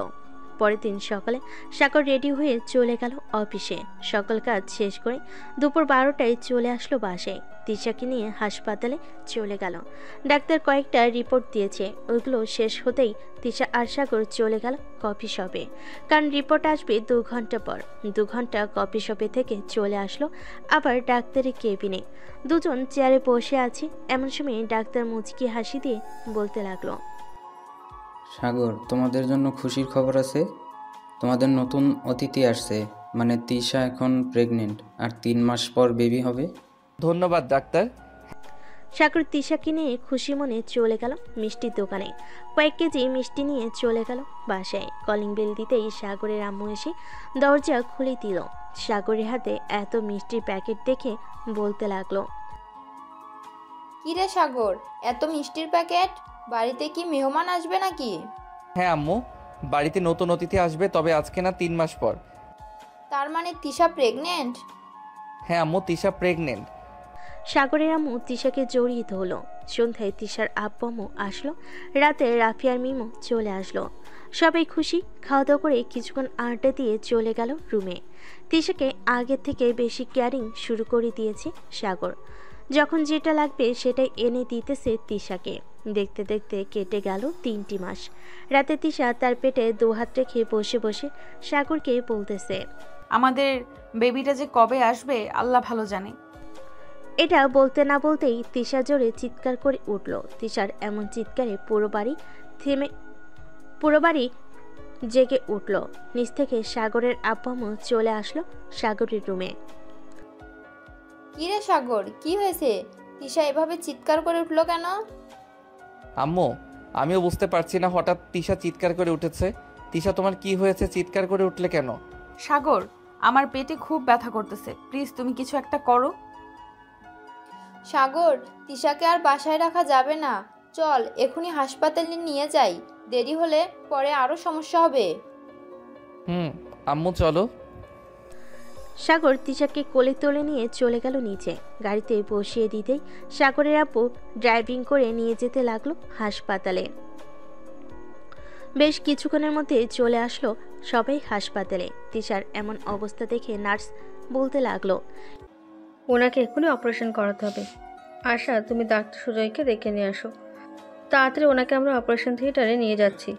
পরের দিন সকালে সাগর রেডি হয়ে চলে গেল অফিসে। সকল কাজ শেষ করে দুপুর 12টায় চলে আসলো বাসায়। তিশাকে নিয়ে হাসপাতালে চলে গেল। ডাক্তার কয়েকটা রিপোর্ট দিয়েছে, ওইগুলো শেষ হতেই তিশা আর সাগর চলে গেল কফি শপে, কারণ রিপোর্ট আসবে 2 ঘন্টা পর। 2 ঘন্টা কফি শপে থেকে চলে আসলো আবার ডাক্তারের কেবিনে। দুজন চেয়ারে বসে আছে। এমন সময় ডাক্তার মুচকি হাসি দিয়ে বলতে লাগলো, সাগর, তোমাদের জন্য খুশির খবর আছে। তোমাদের নতুন অতিথি আসছে, মানে তিশা এখন প্রেগনেন্ট, আর 3 মাস পর বেবি হবে। ধন্যবাদ ডাক্তার। সাগর তিশাকে নিয়ে খুশি মনে চলে গেল মিষ্টির দোকানে। কয়েক কেজি মিষ্টি নিয়ে চলে গেল বাসায়। কলিং বেল দিতেই সাগরের আম্মু এসে দরজা খুলে দিল। সাগরের হাতে এত মিষ্টির প্যাকেট দেখে বলতে লাগলো, কিরে সাগর, এত মিষ্টির প্যাকেট? বাড়িতে কি মেহমান আসবে নাকি? হ্যাঁ আম্মু, বাড়িতে নতুন অতিথি আসবে, তবে আজকে না 3 মাস পর। তার মানে তিশা প্রেগনেন্ট? হ্যাঁ আম্মু, তিশা প্রেগনেন্ট। সাগরের আম্মু তিশাকে জড়িয়ে ধরলো। সন্ধ্যায় তিশার আব্বু আম্মু আসলো। রাতে রাফি আর মিমো চলে আসলো। সবাই খুশি। খাওয়া দাওয়া করে কিছুক্ষণ আড্ডা দিয়ে চলে গেল রুমে। তিশাকে আগের থেকে বেশি কেয়ারিং শুরু করে দিয়েছে সাগর। যখন যেটা লাগবে সেটাই এনে দিতেছে তিশাকে। দেখতে দেখতে কেটে গেল 3টি মাস। রাতে তিশা তার পেটে 2 হাত রেখে বসে বসে সাগরকে বলতেছে, আমাদের বেবিটা যে কবে আসবে আল্লাহ ভালো জানে। এটা বলতে না বলতেই তিশা জোরে চিৎকার করে উঠল। তিশার এমন চিৎকারে পুরো বাড়ি জেগে উঠল। নিচ থেকে সাগরের আব্বু আম্মু চলে আসলো সাগরের রুমে। কিরে সাগর, কি হয়েছে? তিশা এভাবে চিৎকার করে উঠলো কেন? আম্মু, আমিও বুঝতে পারছি না, হঠাৎ তিশা চিৎকার করে উঠেছে। তিশা, তোমার কি হয়েছে? চিৎকার করে উঠলে কেন? সাগর, আমার পেটে খুব ব্যথা করতেছে, প্লিজ তুমি কিছু একটা করো। সাগর, তিশাকে আর বাসায় রাখা যাবে না, চল এখনই হাসপাতালে নিয়ে যাই, দেরি হলে পরে আরো সমস্যা হবে। আম্মু চলো। সাগর তিশাকে কোলে তুলে নিয়ে চলে গেল নিচে। গাড়িতে বসিয়ে দিতেই সাগরের আপু ড্রাইভিং করে নিয়ে যেতে লাগলো হাসপাতালে। বেশ কিছুক্ষণের মধ্যে চলে আসলো সবাই হাসপাতালে। তিশার এমন অবস্থা দেখে নার্স বলতে লাগলো, ওনাকে এক্ষুনি অপারেশন করাতে হবে। আশা, তুমি ডাক্তার সুজয়কে ডেকে নিয়ে আসো, তাড়াতাড়ি ওনাকে আমরা অপারেশন থিয়েটারে নিয়ে যাচ্ছি।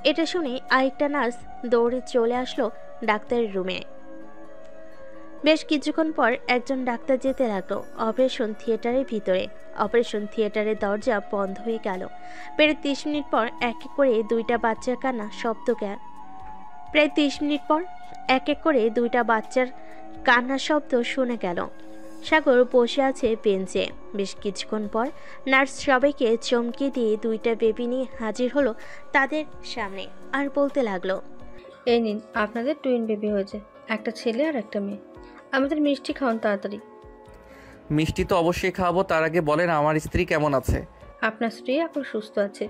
এটা শুনে আরেকটা নার্স দৌড়ে চলে আসলো ডাক্তারের রুমে। বেশ কিছুক্ষণ পর একজন ডাক্তার যেতে লাগলো অপারেশন থিয়েটারের ভিতরে। অপারেশন থিয়েটারের দরজা বন্ধ হয়ে গেল। প্রায় 30 মিনিট পর এক এক করে দুইটা বাচ্চার কান্না শব্দ প্রায় 30 মিনিট পর এক এক করে দুইটা বাচ্চার কান্নার শব্দ শুনে গেল। সাগর বসে আছে বেঞ্চে। বেশ কিছুক্ষণ পর নার্স সবাইকে চমকে দিয়ে দুইটা বেবি নিয়ে হাজির হলো তাদের সামনে আর বলতে লাগলো, এই নিন, আপনাদের টুইন বেবি হয়েছে, একটা ছেলে আর একটা মেয়ে। আমাদের মিষ্টি খাওয়ান তাড়াতাড়ি। মিষ্টি তো অবশ্যই খাওয়াবো, তার আগে বলেন আমার স্ত্রী কেমন আছে? আপনার স্ত্রী এখন সুস্থ আছে,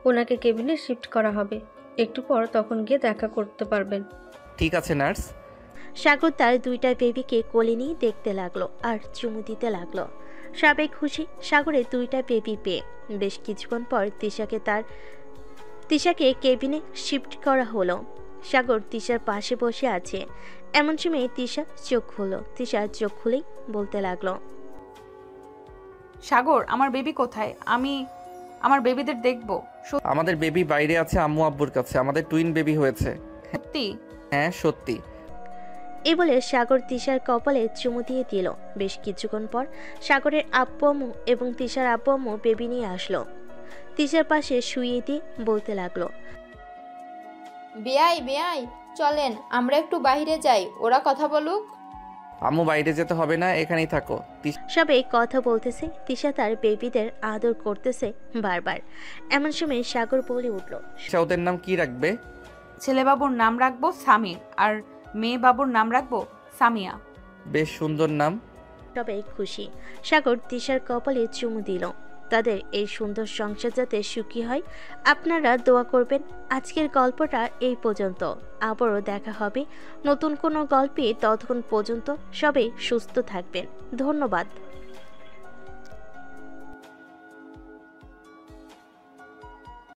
ওনাকে কেবিনে শিফট করা হবে, একটু পর তখন গিয়ে দেখা করতে পারবেন। ঠিক আছে নার্স। সাগর তার দুইটা বেবিকে কোলে নিয়ে দেখতে লাগলো আর চুমু দিতে লাগলো। সবাই খুশি সাগরের দুইটা বেবি পেয়ে। বেশ কিছুক্ষণ পর তিশাকে কেবিনে শিফট করা হলো। সাগর তিশার পাশে বসে আছে। এমন সময় তিশা চোখ খুললো। তিশা চোখ খুলেই বলতে লাগলো, সাগর, আমার বেবি কোথায়? আমি আমার বেবিদের দেখবো। আমাদের বেবি বাইরে আছে আম্মু আব্বুর কাছে, আমাদের টুইন বেবি হয়েছে। সত্যি? হ্যাঁ সত্যি। এই বলে সাগর তিশার কপালে চুমু দিয়ে দিল। বেশ কিছুক্ষণ পর সাগরের আব্বু আম্মু এবং তিশার আব্বু আম্মু বেবি নিয়ে আসলো। তিশার পাশে শুইয়ে দিয়ে বলতে লাগলো, বেয়াই চলেন আমরা একটু বাইরে যাই, ওরা কথা বলুক। আম্মু বাইরে যেতে হবে না, এখানেই থাকো। সবাই কথা বলতেছে। তিশা তার বেবিদের আদর করতেছে বারবার। এমন সময় সাগর বলে উঠল, ওদের নাম কি রাখবে? ছেলে বাবুর নাম রাখবো সামির আর মেয়ে বাবুর নাম রাখবো সামিয়া। বেশ সুন্দর নাম। সবাই খুশি। সাগর তিশার কপালে চুমু দিল। তাদের এই সুন্দর সংসার যাতে সুখী হয় আপনারা দোয়া করবেন। আজকের গল্পটা এই পর্যন্ত। আবারও দেখা হবে নতুন কোনো গল্পে। ততক্ষণ পর্যন্ত সবাই সুস্থ থাকবেন। ধন্যবাদ।